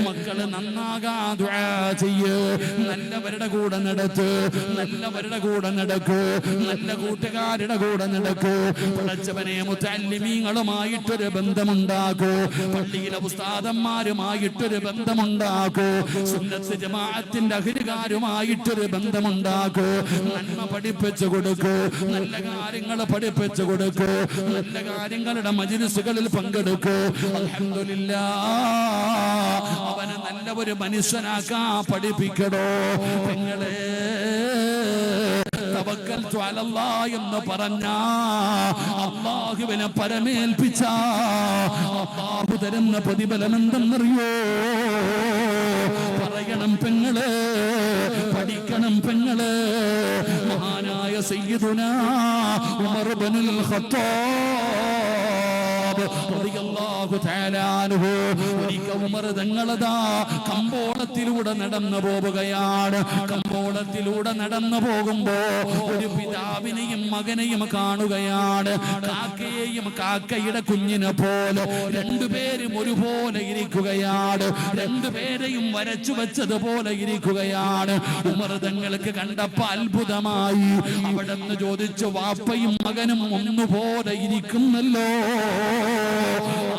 മക്കള് നന്നാകാൻ ദുആ ചെയ്യ്. നല്ലവരുടെ കൂടെ നടക്ക്, നല്ലവരുടെ കൂടെ നടക്ക്, നല്ല കൂട്ടുകാരുടെ കൂടെ നടക്ക്. പടച്ചവനെ, മുതഅല്ലിമീങ്ങളുമായിട്ടൊരു ബന്ധമുണ്ടാക്കൂ, പള്ളിയിലെ ഉസ്താദന്മാരുമായിട്ടൊരു ബന്ധമുണ്ടാക്കൂ, സുന്നത്ത് ജമാഅത്തിന്റെ അഹ്ലുകാരുമായിട്ടൊരു ബന്ധമുണ്ടാക്കൂ. നന്മ പഠിപ്പിച്ചു കൊടുക്കൂ, നല്ല കാര്യങ്ങൾ പഠിപ്പിച്ചു കൊടുക്കൂ, നല്ല കാര്യങ്ങളുടെ മജ്‌ലിസുകളിൽ പങ്കെടുക്കൂ. അൽഹംദുലില്ലാഹ്, അവനെ നല്ല ഒരു മനുഷ്യനാക്കാൻ പഠിപ്പിക്കണോ. നിങ്ങളെ തവക്കൽതു അലല്ലാഹ് എന്ന് പറഞ്ഞ അല്ലാഹുവിനെ പരമേൽപ്പിച്ച അല്ലാഹു തരുന്ന പ്രതിഫലം എന്തെന്നറിയോ? പറയണം പെങ്ങളെ, പഠിക്കണം പെങ്ങളെ. മഹാനായ സയ്യിദുനാ ഉമർ ഇബ്നുൽ ഖത്താബ് റളിയല്ലാഹു തആല അൻഹു ഒരിക്കൽ ഉമർ തങ്ങളതാ കമ്പോളത്തിലൂടെ നടന്നു പോവുകയാണ്. കമ്പോളത്തിലൂടെ നടന്നു പോകുമ്പോ ഒരു പിതാവിനെയും മകനെയും കാണുകയാണ്. കാക്കയെയും കാക്കയുടെ കുഞ്ഞിനെ പോലെ രണ്ടുപേരും ഒരുപോലെ ഇരിക്കുകയാണ്. രണ്ടുപേരെയും വരച്ചു വെച്ചതുപോലെ ഇരിക്കുകയാണ്. ഉമർ തങ്ങൾക്ക് കണ്ടപ്പോ അത്ഭുതമായി. അവിടെ നിന്ന് ചോദിച്ചു, വാപ്പയും മകനും ഒന്നുപോലെ ഇരിക്കുന്നല്ലോ.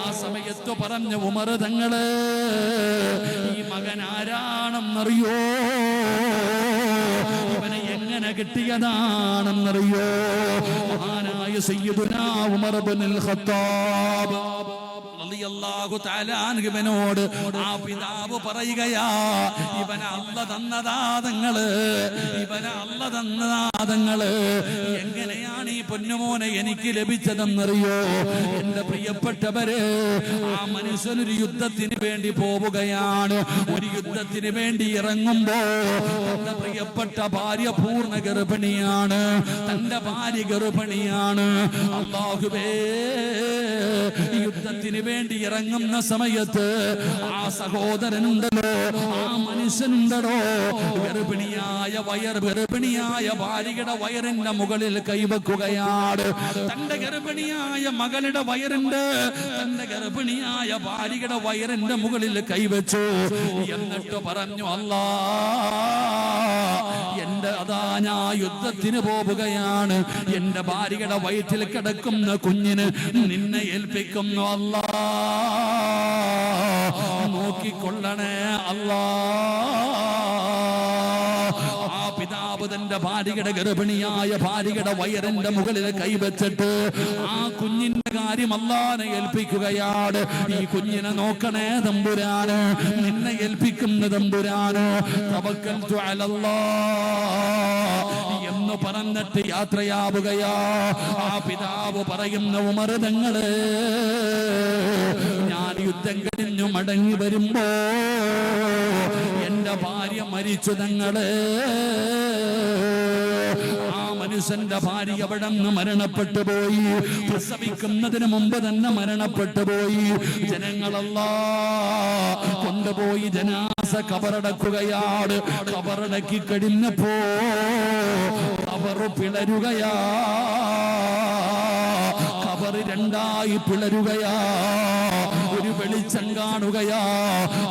ആ സമയത്ത് പറഞ്ഞ ഉമർ തങ്ങള്, ഈ മകൻ ആരാണെന്നറിയോ? ഇവനെ എങ്ങനെ കിട്ടിയതാണെന്നറിയോ? മഹാനായ സയ്യിദുനാ ഉമർ ഇബ്നുൽ ഖത്താബ് റളിയല്ലാഹു തആല അൻഹുവിനോട് ആ പിതാവ് പറയുകയാ, ഇവനെ അല്ലാഹ് തന്നതാതങ്ങള്, ഇവനെ അല്ലാഹ് തന്നതാതങ്ങള്. എങ്ങനെയാണ് ഈ പൊന്നുമോനെ എനിക്ക് ലഭിച്ചതെന്നറിയോ? എന്റെ പ്രിയപ്പെട്ടവര്, ആ മനുഷ്യനൊരു യുദ്ധത്തിന് വേണ്ടി പോവുകയാണ്. ഒരു യുദ്ധത്തിന് വേണ്ടി ഇറങ്ങുമ്പോ തന്റെ പ്രിയപ്പെട്ട ഭാര്യ പൂർണ്ണ ഗർഭിണിയാണ്, തന്റെ ഭാര്യ ഗർഭിണിയാണ്. അല്ലാഹുവേ, യുദ്ധത്തിന് വേണ്ടി ഇറങ്ങുന്ന സമയത്ത് ആ സഹോദരനുണ്ടല്ലോ, ആ മനുഷ്യനുണ്ടല്ലോ, ഗർഭിണിയായ ഭാര്യയുടെ വയറിന്റെ മുകളിൽ കൈവക്കുകയാണ്. തന്റെ ഗർഭിണിയായ മകളുടെ വയറിന്റെ, തന്റെ ഗർഭിണിയായ ഭാര്യയുടെ വയറിന്റെ മുകളിൽ കൈവച്ചു. എന്നിട്ട് പറഞ്ഞു, അല്ലാ, എന്റെ അതാ ഞാൻ യുദ്ധത്തിന് പോവുകയാണ്, എന്റെ ഭാര്യയുടെ വയറ്റിൽ കിടക്കുന്ന കുഞ്ഞിന് നിന്നെ ഏൽപ്പിക്കുന്നു അല്ലാ, നോക്കിക്കൊള്ളണേ അല്ലാ. ആ പിതാവ് തന്റെ ഭാര്യയുടെ ഗർഭിണിയായ ഭാര്യയുടെ വയറിന്റെ മുകളിൽ കൈവച്ചിട്ട് ആ കുഞ്ഞിന്റെ കാര്യം അല്ലാഹുവിനെ ഏൽപ്പിക്കുകയാണ്. ഈ കുഞ്ഞിനെ നോക്കണേ തമ്പുരാന്, നിന്നെ ഏൽപ്പിക്കുന്ന തമ്പുരാന്, തവക്കൽതു അലല്ലാഹ് എന്ന് പറഞ്ഞിട്ട് യാത്രയാവുകയാ. ആ പിതാവ് പറയുന്ന, ഉമർ തങ്ങള്, ഞാൻ യുദ്ധം കഴിഞ്ഞു മടങ്ങി വരുമ്പോ എന്റെ ഭാര്യ മരിച്ചു തങ്ങള്. ആ മനുഷ്യന്റെ ഭാര്യ അവിടെ നിന്ന് മരണപ്പെട്ടു പോയി, പ്രസവിക്കുന്നതിന് മുമ്പ് തന്നെ മരണപ്പെട്ടു പോയി. ജനങ്ങളല്ലാ കൊണ്ടുപോയി ജനാസ കബറടക്കുകയാണ്. കബറടക്കി കഴിഞ്ഞപ്പോ കബറ് പിളരുകയാ, കബറ് രണ്ടായി പിളരുകയാ. ഒരു വെളിച്ചം കാണുകയാ,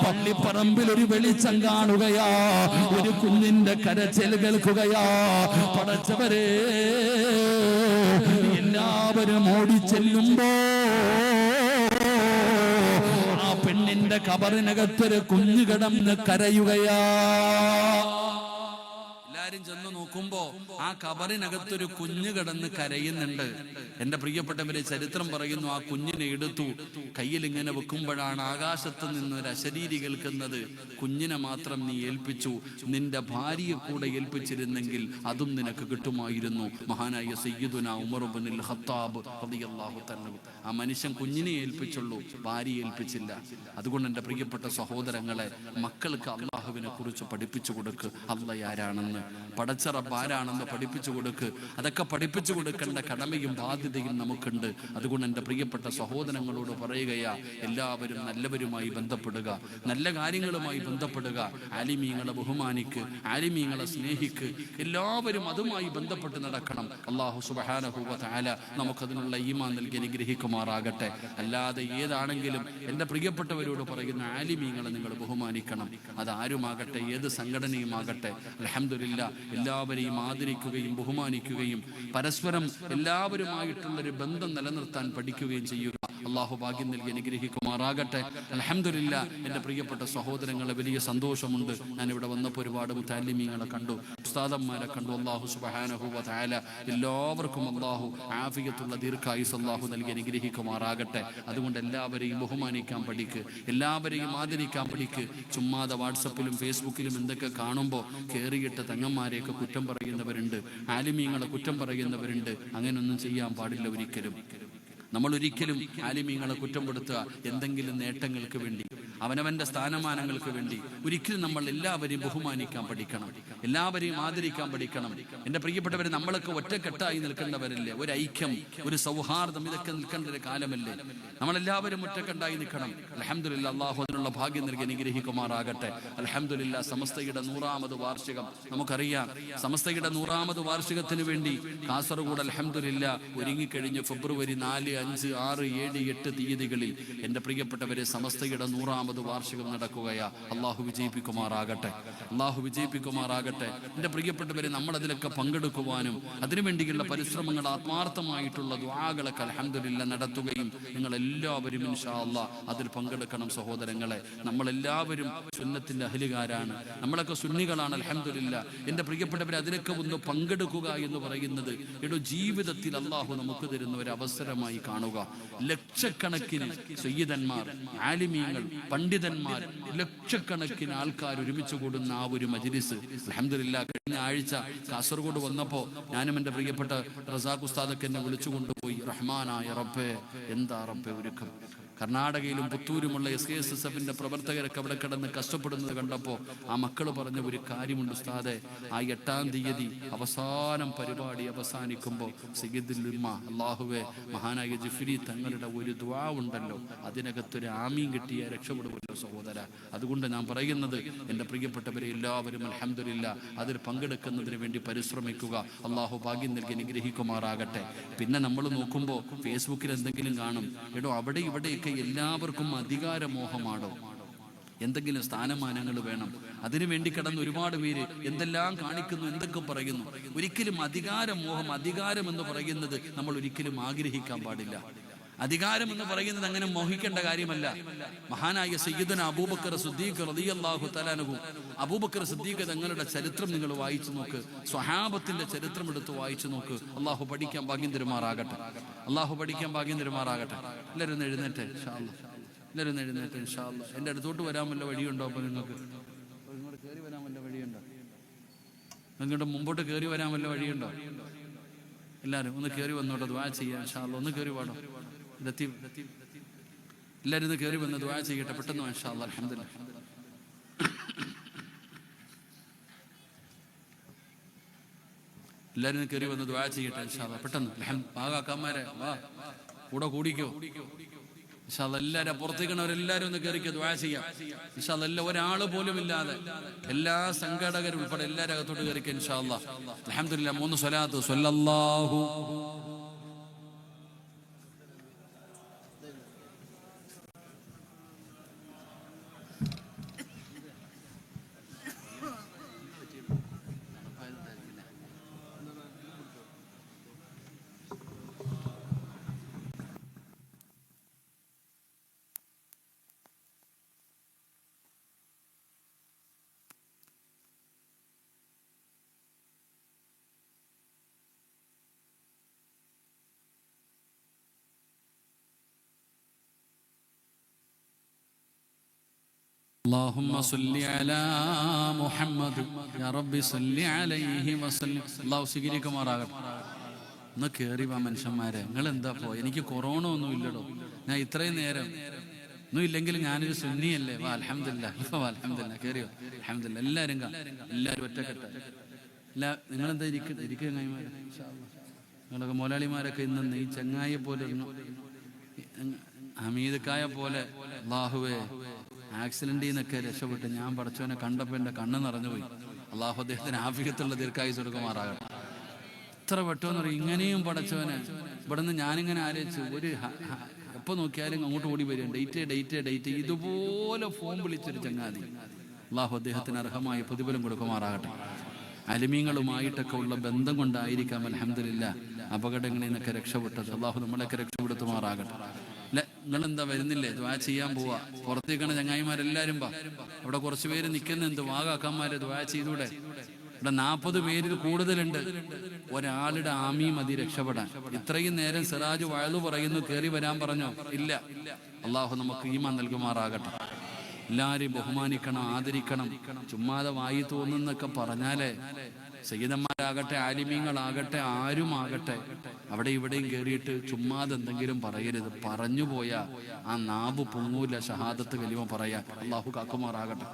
പള്ളിപ്പറമ്പിൽ ഒരു വെളിച്ചം കാണുകയാ, ഒരു കുഞ്ഞിന്റെ കരച്ചിൽ കേൾക്കുകയാ. പടച്ചവരെ, എല്ലാവരും ഓടിച്ചെല്ലുമ്പോ ആ പെണ്ണിന്റെ കബറിനകത്തൊരു കുഞ്ഞു കിടന്ന് കരയുകയാ. എല്ലാരും ചെന്ന് നോക്കുമ്പോ ആ കബറിനകത്തൊരു കുഞ്ഞ് കിടന്ന് കരയുന്നുണ്ട്. എന്റെ പ്രിയപ്പെട്ടവരെ, ചരിത്രം പറയുന്നു, ആ കുഞ്ഞിനെ എടുത്തു കയ്യിൽ ഇങ്ങനെ വെക്കുമ്പോഴാണ് ആകാശത്ത് നിന്ന് ഒരു അശരീരി കേൾക്കുന്നത്, കുഞ്ഞിനെ മാത്രം നീ ഏൽപ്പിച്ചു, നിന്റെ ഭാര്യയെ കൂടെ ഏൽപ്പിച്ചിരുന്നെങ്കിൽ അതും നിനക്ക് കിട്ടുമായിരുന്നു. മഹാനായ സയ്യിദുനാ ഉമർ ഇബ്നുൽ ഖത്താബ് റളിയല്ലാഹു തആല, ആ മനുഷ്യൻ കുഞ്ഞിനെ ഏൽപ്പിച്ചുള്ളൂ, ഭാര്യയെ ഏൽപ്പിച്ചില്ല. അതുകൊണ്ട് എന്റെ പ്രിയപ്പെട്ട സഹോദരങ്ങളെ, മക്കൾക്ക് അള്ളാഹുവിനെ കുറിച്ച് പഠിപ്പിച്ചു കൊടുക്ക്. അള്ളാഹ് ആരാണെന്ന്, പടച്ച റബ്ബ് ആരാണെന്ന് പഠിപ്പിച്ചു കൊടുക്ക്. അതൊക്കെ പഠിപ്പിച്ചു കൊടുക്കേണ്ട കടമയും ബാധ്യതയും നമുക്കുണ്ട്. അതുകൊണ്ട് എൻ്റെ പ്രിയപ്പെട്ട സഹോദരങ്ങളോട് പറയുകയാ, എല്ലാവരും നല്ലവരുമായി ബന്ധപ്പെടുക, നല്ല കാര്യങ്ങളുമായി ബന്ധപ്പെടുക, ആലിമീങ്ങളെ ബഹുമാനിക്ക്, ആലിമീങ്ങളെ സ്നേഹിക്ക്, എല്ലാവരും അതുമായി ബന്ധപ്പെട്ട് നടക്കണം. അല്ലാഹു സുബ്ഹാനഹു വ തആല നമുക്കതിനുള്ള ഈമാൻ നൽകി അനുഗ്രഹിക്കുമാറാകട്ടെ. അല്ലാതെ ഏതാണെങ്കിലും എൻ്റെ പ്രിയപ്പെട്ടവരോട് പറയുന്ന, ആലിമീങ്ങളെ നിങ്ങൾ ബഹുമാനിക്കണം. അതാരുമാകട്ടെ, ഏത് സംഘടനയുമാകട്ടെ. അൽഹംദുലില്ലാ, എല്ലാവരെയും ആദരിക്കുകയും ബഹുമാനിക്കുകയും പരസ്പരം എല്ലാവരുമായിട്ടുള്ളൊരു ബന്ധം നിലനിർത്താൻ പഠിക്കുകയും ചെയ്യുക. അള്ളാഹു ഭാഗ്യം നൽകി അനുഗ്രഹിക്കുമാറാകട്ടെ. അൽഹംദുലില്ലാ, എൻ്റെ പ്രിയപ്പെട്ട സഹോദരങ്ങളെ, വലിയ സന്തോഷമുണ്ട്. ഞാനിവിടെ വന്നപ്പോൾ ഒരുപാട് മുതല്ലിമീങ്ങളെ കണ്ടു, ഉസ്താദന്മാരെ കണ്ടു. അല്ലാഹു സുബ്ഹാനഹു വ തആല എല്ലാവർക്കും അല്ലാഹു ആഫിയത്തുള്ള ദീർഘായുസ് അല്ലാഹു നൽകി അനുഗ്രഹിക്കുമാറാകട്ടെ. അതുകൊണ്ട് എല്ലാവരെയും ബഹുമാനിക്കാൻ പഠിക്ക്, എല്ലാവരെയും ആദരിക്കാൻ പഠിക്ക്. ചുമ്മാതെ വാട്സപ്പിലും ഫേസ്ബുക്കിലും എന്തൊക്കെ കാണുമ്പോൾ കയറിയിട്ട് തങ്ങന്മാരെയൊക്കെ കുറ്റം പറയുന്നവരുണ്ട്, ആലിമീങ്ങളെ കുറ്റം പറയുന്നവരുണ്ട്. അങ്ങനെയൊന്നും ചെയ്യാൻ പാടില്ല ഒരിക്കലും. നമ്മൾ ഒരിക്കലും ആലിമീങ്ങളെ കുറ്റപ്പെടുത്തുക എന്തെങ്കിലും നേട്ടങ്ങൾക്ക് വേണ്ടി, അവനവന്റെ സ്ഥാനമാനങ്ങൾക്ക് വേണ്ടി ഒരിക്കലും നമ്മൾ എല്ലാവരെയും ബഹുമാനിക്കാൻ പഠിക്കണം, എല്ലാവരെയും ആദരിക്കാൻ പഠിക്കണം. എൻ്റെ പ്രിയപ്പെട്ടവരെ, നമ്മളൊക്കെ ഒറ്റക്കെട്ടായി നിൽക്കേണ്ടവരല്ലേ? ഒരു ഐക്യം, ഒരു സൗഹാർദ്ദം, ഇതൊക്കെ നിൽക്കേണ്ട ഒരു കാലമല്ലേ? നമ്മളെല്ലാവരും ഒറ്റക്കെട്ടായി നിൽക്കണം. അൽഹംദുലില്ലാ, അല്ലാഹു അതിനുള്ള ഭാഗ്യം നൽകി അനുഗ്രഹിക്കുമാറാകട്ടെ. അൽഹംദുലില്ലാ, സമസ്തയുടെ 100ാമത് വാർഷികം നമുക്കറിയാം. സമസ്തയുടെ 100ാമത് വാർഷികത്തിന് വേണ്ടി കാസർഗോഡ് അൽഹംദുലില്ലാ ഒരുങ്ങിക്കഴിഞ്ഞ് ഫെബ്രുവരി 4, 5, 6, 7, 8 തീയതികളിൽ എൻ്റെ പ്രിയപ്പെട്ടവരെ സമസ്തയുടെ 100ാമത് 100ാമത് വാർഷികം നടക്കുകയാ. അള്ളാഹു വിജയിപ്പിക്കുമാറാകട്ടെ, അള്ളാഹു വിജയിപ്പിക്കുമാറാകട്ടെ. എൻ്റെ പ്രിയപ്പെട്ടവരെ, നമ്മൾ അതിലൊക്കെ പങ്കെടുക്കുവാനും അതിനുവേണ്ടിയുള്ള പരിശ്രമങ്ങൾ, ആത്മാർത്ഥമായിട്ടുള്ള ദുആകളൊക്കെ അൽഹംദുലില്ലാഹ് നടത്തുകയും നിങ്ങളെല്ലാവരും ഇൻഷാ അല്ലാഹ് അതിൽ പങ്കെടുക്കണം. സഹോദരങ്ങളെ, നമ്മളെല്ലാവരും സുന്നത്തിൻ്റെ അഹ്ലുകാരാണ്, നമ്മളൊക്കെ സുന്നികളാണ് അൽഹംദുലില്ലാഹ്. എൻ്റെ പ്രിയപ്പെട്ടവരെ, അതിലൊക്കെ ഒന്ന് പങ്കെടുക്കുക എന്ന് പറയുന്നത് ജീവിതത്തിൽ അള്ളാഹു നമുക്ക് തരുന്ന ഒരു അവസരമായി കാണുക. ലക്ഷക്കണക്കിന് സയ്യിദന്മാർ, ആലിമീങ്ങൾ, പണ്ഡിതന്മാർ, ലക്ഷക്കണക്കിന് ആൾക്കാർ ഒരുമിച്ച് കൂടുന്ന ആ ഒരു മജ്ലിസ് അൽഹംദുലില്ലാഹ്. കഴിഞ്ഞ ആഴ്ച കാസർഗോഡ് വന്നപ്പോൾ ഞാനും എൻ്റെ പ്രിയപ്പെട്ട റസാഖ് ഉസ്താദൊക്കെ എന്നെ വിളിച്ചു കൊണ്ടുപോയി. റഹ്മാനായ റബ്ബേ, എന്താ റബ്ബേ ഒരുക്കം. കർണാടകയിലും പുത്തൂരുമുള്ള SKSSF പ്രവർത്തകരൊക്കെ അവിടെ കിടന്ന് കഷ്ടപ്പെടുന്നത് കണ്ടപ്പോൾ ആ മക്കൾ പറഞ്ഞ ഒരു കാര്യമുണ്ട് ഉസ്താദെ, ആ 8-ാം തീയതി അവസാനം പരിപാടി അവസാനിക്കുമ്പോൾ സയ്യിദുൽ ഉമ്മ അല്ലാഹുവേ മഹാനായ ജിഫ്രി തങ്ങളുടെ ഒരു ദുആ ഉണ്ടല്ലോ, അതിനകത്തൊരു ആമീൻ കിട്ടിയ രക്ഷപ്പെടുമല്ലോ സഹോദര. അതുകൊണ്ട് ഞാൻ പറയുന്നത്, എൻ്റെ പ്രിയപ്പെട്ടവരെ എല്ലാവരും അൽഹംദുലില്ലാഹ് അതിൽ പങ്കെടുക്കുന്നതിന് വേണ്ടി പരിശ്രമിക്കുക. അള്ളാഹു ഭാഗ്യം നൽകി അനുഗ്രഹിക്കുമാറാകട്ടെ. പിന്നെ നമ്മൾ നോക്കുമ്പോൾ ഫേസ്ബുക്കിൽ എന്തെങ്കിലും കാണും, അവിടെ ഇവിടെയൊക്കെ എല്ലാവർക്കും അധികാരമോഹമാണോ, എന്തെങ്കിലും സ്ഥാനമാനങ്ങൾ വേണം, അതിനു വേണ്ടി കിടന്ന് ഒരുപാട് പേര് എന്തെല്ലാം കാണിക്കുന്നു, എന്തൊക്കെ പറയുന്നു. ഒരിക്കലും അധികാരമോഹം, അധികാരം എന്ന് പറയുന്നത് നമ്മൾ ഒരിക്കലും ആഗ്രഹിക്കാൻ പാടില്ല. അധികാരം എന്ന് പറയുന്നത് അങ്ങനെ മോഹിക്കേണ്ട കാര്യമല്ല. മഹാനായ സയ്യിദുന അബൂബക്കർ സിദ്ദീഖ് റളിയല്ലാഹു തആല അൻഹു, അബൂബക്കർ സിദ്ദീഖ് തങ്ങളുടെ ചരിത്രം നിങ്ങൾ വായിച്ചു നോക്ക്, സ്വഹാബത്തിന്റെ ചരിത്രം എടുത്ത് വായിച്ചു നോക്ക്. അള്ളാഹു പഠിക്കാൻ ഭാഗ്യം തരുമാറാകട്ടെ, അള്ളാഹു പഠിക്കാൻ ഭാഗ്യം തരുമാറാകട്ടെ. എല്ലാവരും ഒന്ന് എഴുന്നേറ്റ് ഇൻഷാ അല്ലാഹ്, എല്ലാവരും ഒന്ന് എഴുന്നേറ്റ് ഇൻഷാ അല്ലാഹ്. എൻ്റെ അടുത്തോട്ട് വരാൻ വല്ല വഴിയുണ്ടോ? അപ്പോൾ നിങ്ങൾക്ക് ഇങ്ങോട്ട് കയറി വരാൻ വല്ല വഴിയുണ്ടോ? നിങ്ങളുടെ മുമ്പോട്ട് കയറി വരാൻ വല്ല വഴിയുണ്ടോ? എല്ലാവരും ഒന്ന് കയറി വന്നോട്ടെ, ദുആ ചെയ്യാം ഇൻഷാ അല്ലാഹ്. ഒന്ന് കയറി പാടോ, എല്ലാവരും ഒന്ന് കയറി വന്ന് ദുആ ചെയ്യട്ടെ പെട്ടെന്ന് ഇൻഷാ അല്ലാഹ്. അൽഹംദുലില്ലാഹ്, എല്ലാവരും കയറി വന്ന് ദുആ ചെയ്യട്ടെ ഇൻഷാ അല്ലാഹ് പെട്ടെന്ന്. ആകാക്കാമാരെ വാ, കൂടെ കൂടിക്കോ ഇൻഷാ അല്ലാഹ്. എല്ലാവരും പുറത്തേക്കണവരെല്ലാവരും ഒന്ന് കയറിക്കോ, ദുആ ചെയ്യാം ഇൻഷാ അല്ലാഹ്. എല്ലാം ഒരാള് പോലും ഇല്ലാതെ എല്ലാ സംഘാടകരും ഉൾപ്പെടെ എല്ലാവരും അകത്തോട്ട് കയറിക്കോ ഇൻഷാ അല്ലാഹ്. അൽഹംദുലില്ലാഹ്. 3 സ്വലാത്ത് സ്വല്ലല്ലാഹു اللهم صل على محمد يا رب صل عليه وسلم. അല്ലാഹു സ്വീകരിക്കുമാറാകട്ടെ. ഒന്ന് കയറി വാ മനുഷ്യന്മാരെ. നിങ്ങൾ എന്താ പോ, എനിക്ക് കൊറോണ ഒന്നും ഇല്ലടോ, ഞാൻ ഇത്രയും നേരം ഒന്നും ഇല്ലെങ്കിൽ ഞാനൊരു സുന്നിയല്ലേ. വാ അൽഹംദുലില്ലാഹ്, അൽഹംദുലില്ലാഹ്. കയറിയോ? അൽഹംദുലില്ലാഹ്. എല്ലാവരും എല്ലാവരും ഒറ്റക്കെട്ട്. നിങ്ങളെന്താ ഇരിക്കുക ചങ്ങായിമാരെ? നിങ്ങളൊക്കെ മുതലാളിമാരൊക്കെ ഇന്ന് ഈ ചങ്ങായിയെ പോലെ ഹമീദക്കായ പോലെ അല്ലാഹുവേ ആക്സിഡന്റിൽ നിന്നൊക്കെ രക്ഷപ്പെട്ട് ഞാൻ പടച്ചവനെ കണ്ടപ്പോൾ എൻ്റെ കണ്ണ് നിറഞ്ഞുപോയി. അള്ളാഹു അദ്ദേഹത്തിന് ആഫിയത്തുള്ള ദീർഘായുസ്സ് കൊടുക്കുമാറാകട്ടെ. എത്ര പെട്ടെന്ന് പറയും ഇങ്ങനെയും പടച്ചവനെ. ഇവിടെ നിന്ന് ഞാനിങ്ങനെ ആലോചിച്ചു, ഒരു എപ്പോൾ നോക്കിയാലും അങ്ങോട്ട് ഓടി വരും, ഡേറ്റ് ഇതുപോലെ ഫോൺ വിളിച്ചൊരു ചങ്ങാതി. അള്ളാഹു അദ്ദേഹത്തിന് അർഹമായ പ്രതിഫലം കൊടുക്കുമാറാകട്ടെ. അലിമീങ്ങളുമായിട്ടൊക്കെ ഉള്ള ബന്ധം കൊണ്ടായിരിക്കാം അൽഹംദുലില്ലാഹ് അപകടങ്ങളിൽ നിന്നൊക്കെ രക്ഷപ്പെട്ടത്. അള്ളാഹു നമ്മളൊക്കെ രക്ഷപ്പെടുത്തുമാറാകട്ടെ. നിങ്ങളെന്താ വരുന്നില്ലേ? ദുആ ചെയ്യാൻ പോവാ. പുറത്തേക്കാണ് ചങ്ങായിമാരെല്ലാരും വാ. അവിടെ കുറച്ച് പേര് നിൽക്കുന്നുണ്ട്, വാകാക്കാന്മാരെ ദുആ ചെയ്തൂടെ? ഇവിടെ 40 പേരിൽ കൂടുതലുണ്ട്. ഒരാളുടെ ആമീ മതി രക്ഷപ്പെടാൻ. ഇത്രയും നേരം സിറാജ് വഅ്ള് പറയുന്നു, കയറി വരാൻ പറഞ്ഞോ? ഇല്ല. അള്ളാഹു നമുക്ക് ഈമാൻ നൽകുമാറാകട്ടെ. എല്ലാവരെയും ബഹുമാനിക്കണം, ആദരിക്കണം. ചുമ്മാതെ വായി തോന്നുന്നൊക്കെ പറഞ്ഞാലേ സയ്യിദന്മാരാകട്ടെ ആലിമീങ്ങളാകട്ടെ ആരുമാകട്ടെ അവിടെ ഇവിടെയും കയറിയിട്ട് ചുമ്മാതെ എന്തെങ്കിലും പറയരുത്. പറഞ്ഞു പോയാ ആ നാവ് പൊങ്ങൂല ഷഹാദത്ത് കലിമ പറയാൻ. അള്ളാഹു കാക്കുമാറാകട്ടെ.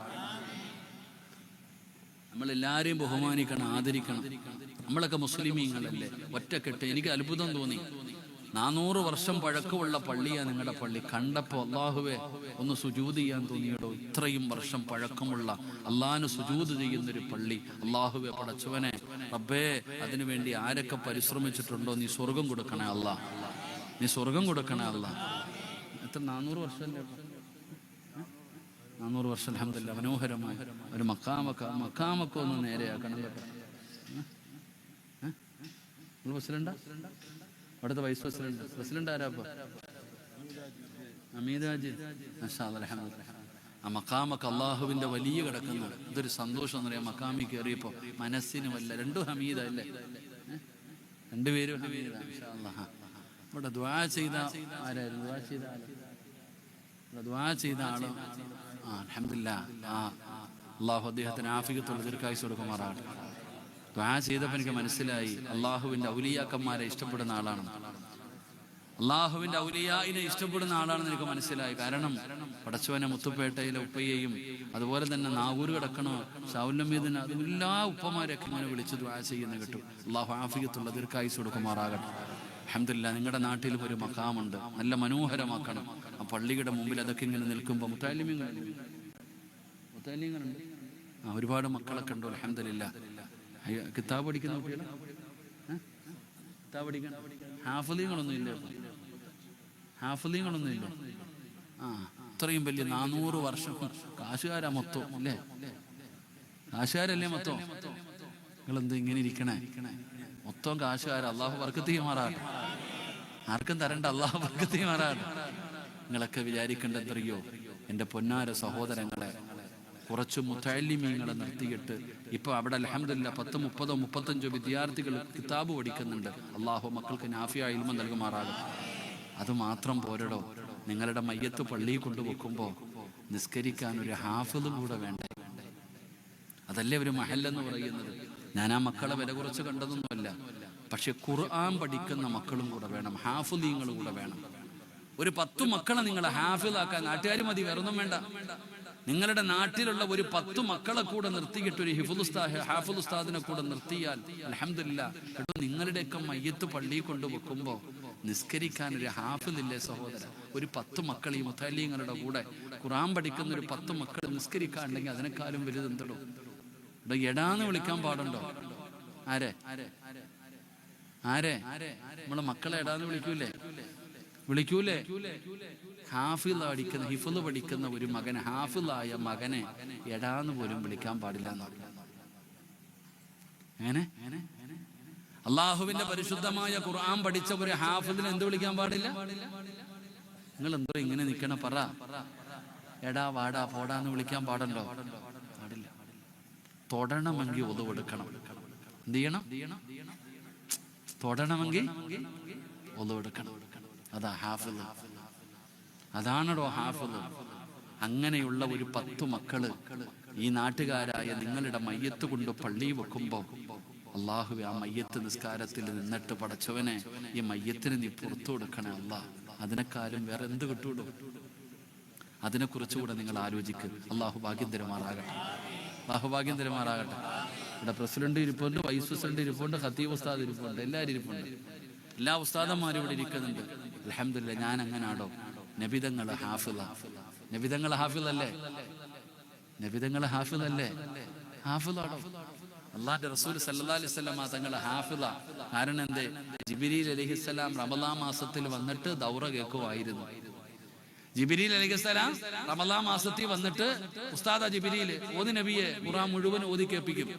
നമ്മളെല്ലാരെയും ബഹുമാനിക്കണം, ആദരിക്കണം. നമ്മളൊക്കെ മുസ്ലിമീങ്ങളല്ലേ, ഒറ്റക്കെട്ട്. എനിക്ക് അത്ഭുതം തോന്നി. 400 വർഷം പഴക്കമുള്ള പള്ളിയാണ് നിങ്ങളുടെ പള്ളി. കണ്ടപ്പോൾ അള്ളാഹുവെ ഒന്ന് സുജൂദ് ചെയ്യാൻ തോന്നിയടോ. ഇത്രയും വർഷം പഴക്കമുള്ള അള്ളാഹിന് സുജൂദ് ചെയ്യുന്നൊരു പള്ളി. അള്ളാഹുവെ പടച്ചവനെ റബ്ബേ, അതിനു വേണ്ടി ആരൊക്കെ പരിശ്രമിച്ചിട്ടുണ്ടോ നീ സ്വർഗം കൊടുക്കണേ അല്ലാ, നീ സ്വർഗം കൊടുക്കണേ അല്ലാ. എത്ര 400 വർഷം 400 വർഷം അൽഹംദുലില്ലാ മനോഹരമായ ഒരു മക്കാമൊക്കെ ഒന്ന് നേരെയാക്കണം കേട്ടോ. നിങ്ങൾ പ്രസിഡന്റാ? അവിടുത്തെ വൈസ് പ്രസിഡന്റ് ആരാ? ഇപ്പൊ അമീദാജി. മാഷാ അല്ലാഹ് അൽഹംദുലില്ലാ. ആ മക്കാമൊക്കെ അള്ളാഹുവിന്റെ വലിയ കിടക്കുന്ന ഇതൊരു സന്തോഷം എന്ന് പറയാം. മക്കാമി കയറിയപ്പോ മനസ്സിന് വല്ല രണ്ടും ഹമീദ അല്ലേ? രണ്ടുപേരും ഹമീദ. മാഷാ അല്ലാഹ്. ഇവിടെ ദുആ ചെയ്ത ആരായിരുന്നു? ദുആ ചെയ്ത ആള് അൽഹംദുലില്ലാ. അള്ളാഹു അദ്ദേഹത്തിന് ആഫിയത്തുള്ള ദീർഘായുസ്സ് കൊടുക്കുമാറാകട്ടെ. ദുആ ചെയ്തപ്പോൾ എനിക്ക് മനസ്സിലായി അള്ളാഹുവിന്റെ ഔലിയാക്കന്മാരെ ഇഷ്ടപ്പെടുന്ന ആളാണ്. അള്ളാഹുവിന്റെ ഔലിയായിനെ ഇഷ്ടപ്പെടുന്ന ആളാണെന്ന് എനിക്ക് മനസ്സിലായി. കാരണം പടച്ചോനെ മുത്തുപേട്ടയിലെ ഉപ്പയെയും അതുപോലെ തന്നെ നാവൂര് കിടക്കണോ ഷൗലമീദിന് എല്ലാ ഉപ്പമാരെയൊക്കെ ഇങ്ങനെ വിളിച്ച് ദുആ ചെയ്യുന്ന കേട്ടു. അള്ളാഹു ആഫിയത്തുള്ള ദീർഘായുസ്സ് കൊടുക്കുമാറാകട്ടെ. അൽഹംദുലില്ലാ. നിങ്ങളുടെ നാട്ടിലും ഒരു മഖാമുണ്ട്, നല്ല മനോഹരമാക്കണം. ആ പള്ളിയുടെ മുമ്പിൽ അതൊക്കെ ഇങ്ങനെ നിൽക്കുമ്പോൾ മുത്താലിമീങ്ങളുണ്ട്, ഒരുപാട് മക്കളൊക്കെ ഉണ്ടോ? അൽഹംദുലില്ലാ. കിതാബ് പഠിക്കുന്ന കുട്ടികൾ, കിതാബ് പഠിക്കാൻ ഹാഫിളീങ്ങളൊന്നും ഇല്ല. ഇത്രയും വലിയ 400 വർഷം കാശുകാരാ മൊത്തം അല്ലേ? കാശുകാരല്ലേ മൊത്തം? നിങ്ങളെന്ത് ഇങ്ങനെ ഇരിക്കണേ? മൊത്തം കാശുകാരാ. അള്ളാഹു ബർക്കത്ത് ചെയ്യുമാറാകട്ടെ. ആർക്കും തരണ്ട, അള്ളാഹു ബർക്കത്ത് ചെയ്യുമാറാകട്ടെ. നിങ്ങളൊക്കെ വിചാരിക്കേണ്ടതറിയോ? എൻ്റെ പൊന്നാര സഹോദരങ്ങളെ, കുറച്ച് മുത്തഅല്ലിമീങ്ങളെ നിർത്തിയിട്ട് ഇപ്പൊ അവിടെ അൽഹംദുലില്ലാ 10, 30, 35 വിദ്യാർത്ഥികൾ കിതാബ് പഠിക്കുന്നുണ്ട്. അള്ളാഹു മക്കൾക്ക് നാഫിയ ഇൽമ നൽകുമാറാകട്ടെ. അത് മാത്രം പോരടോ, നിങ്ങളുടെ മയ്യത്ത് പള്ളിയിൽ കൊണ്ടുവെക്കുമ്പോ നിസ്കരിക്കാൻ ഒരു ഹാഫിദ് കൂടെ വേണ്ടേ? അതല്ലേ ഒരു മഹല്ലെന്ന് പറയുന്നത്. ഞാൻ ആ മക്കളെ വില കുറച്ച് കണ്ടതൊന്നുമല്ല, പക്ഷെ ഖുർആൻ പഠിക്കുന്ന മക്കളും കൂടെ വേണം, ഹാഫിദീങ്ങൾ കൂടെ വേണം. ഒരു 10 മക്കളെ നിങ്ങളെ ഹാഫിദാക്കാൻ നാട്ടുകാർ മതി, വേറൊന്നും വേണ്ട. നിങ്ങളുടെ നാട്ടിലുള്ള ഒരു 10 മക്കളെ കൂടെ നിർത്തിയിട്ട് ഒരു ഹാഫിദ് ഉസ്താദിനെ കൂടെ നിർത്തിയാൽ അൽഹംദുലില്ലാ. കേട്ടോ, നിങ്ങളുടെയൊക്കെ മയ്യത്ത് പള്ളിയിൽ കൊണ്ടുവെക്കുമ്പോ നിസ്കരിക്കാൻ ഒരു ഹാഫിദില്ലേ സഹോദര? ഒരു 10 മക്കൾ ഈ മുത്തഅല്ലിങ്ങളുടെ കൂടെ ഖുർആൻ പഠിക്കുന്ന ഒരു 10 മക്കൾ നിസ്കരിക്കാനുണ്ടെങ്കിൽ അതിനേക്കാളും വലുതെന്തോ? ഇവിടെ എടാന്ന് വിളിക്കാൻ പാടുണ്ടോ? ആരെ നമ്മളെ മക്കളെ എടാന്ന് വിളിക്കൂലേ? ഹിഫ്ള് പഠിക്കുന്ന ഒരു മകനെ, ഹാഫിളായ മകനെ എടാന്ന് പോലും വിളിക്കാൻ പാടില്ല എന്ന് പറഞ്ഞു. എങ്ങനെ? അള്ളാഹുവിന്റെ പരിശുദ്ധമായ ഖുർആൻ പഠിച്ച ഒരു ഹാഫിദിനെ എന്ത് വിളിക്കാൻ പാടില്ല? നിങ്ങൾ എന്തോ ഇങ്ങനെ നിൽക്കണ? പറ. എടാ വാടാ പോടാന്ന് വിളിക്കാൻ പാടുണ്ടോ? പാടില്ല. തൊടണമെങ്കിൽ ഒതുവെടുക്കണം. എന്ത് ചെയ്യണം? തൊടണമെങ്കിൽ ഒതുവെടുക്കണം. അതാ ഹാഫിദ്. അതാണോ ഹാഫിദ്? അങ്ങനെയുള്ള ഒരു 10 മക്കള് ഈ നാട്ടുകാരായ നിങ്ങളുടെ മയ്യത്ത് കൊണ്ട് പള്ളി വെക്കുമ്പോ അള്ളാഹുവേ, ആ മയ്യത്ത് നിസ്കാരത്തിൽ നിന്നിട്ട് പടച്ചവനെ ഈ മയ്യത്തിന് നീ പുറത്തു കൊടുക്കണേ അല്ലാഹ്. അതിനെക്കാളും വേറെ എന്ത് കിട്ടൂടോ? അതിനെക്കുറിച്ചുകൂടെ നിങ്ങൾ ആലോചിക്ക്. അള്ളാഹു ഭാഗ്യം തരുമാറാകട്ടെ. ഇവിടെ പ്രസിഡന്റ് ഇരിപ്പുണ്ട്, വൈസ് പ്രസിഡന്റ് ഇരിപ്പുണ്ട്, ഖത്തീബ് ഉസ്താദ് ഇരിപ്പുണ്ട്, എല്ലാവരും ഇരിപ്പുണ്ട്. എല്ലാ ഉസ്താദന്മാരും ഇവിടെ ഇരിക്കുന്നുണ്ട്. അൽഹംദുലില്ലാ. ഞാൻ എങ്ങനാടോ? നബിതങ്ങള് ഹാഫിളല്ലേ? ഹാഫിളാണോ? അള്ളാഹുവിന്റെ റസൂൽ സല്ലല്ലാഹു അലൈഹി വസല്ലം തങ്ങളെ ഹാഫിള. കാരണം എന്തേ? ജിബ്രീൽ അലൈഹിസ്സലാം റമളാൻ മാസത്തിൽ വന്നിട്ട് ദൗറ കേൾക്കുമായിരുന്നു. ജിബ്രീൽ അലൈഹിസ്സലാം റമളാൻ മാസത്തിൽ വന്നിട്ട് ഉസ്താദ ജിബ്രീൽ ഓതി നബിയെ ഖുർആൻ മുഴുവൻ ഓതി കേൾപ്പിക്കും.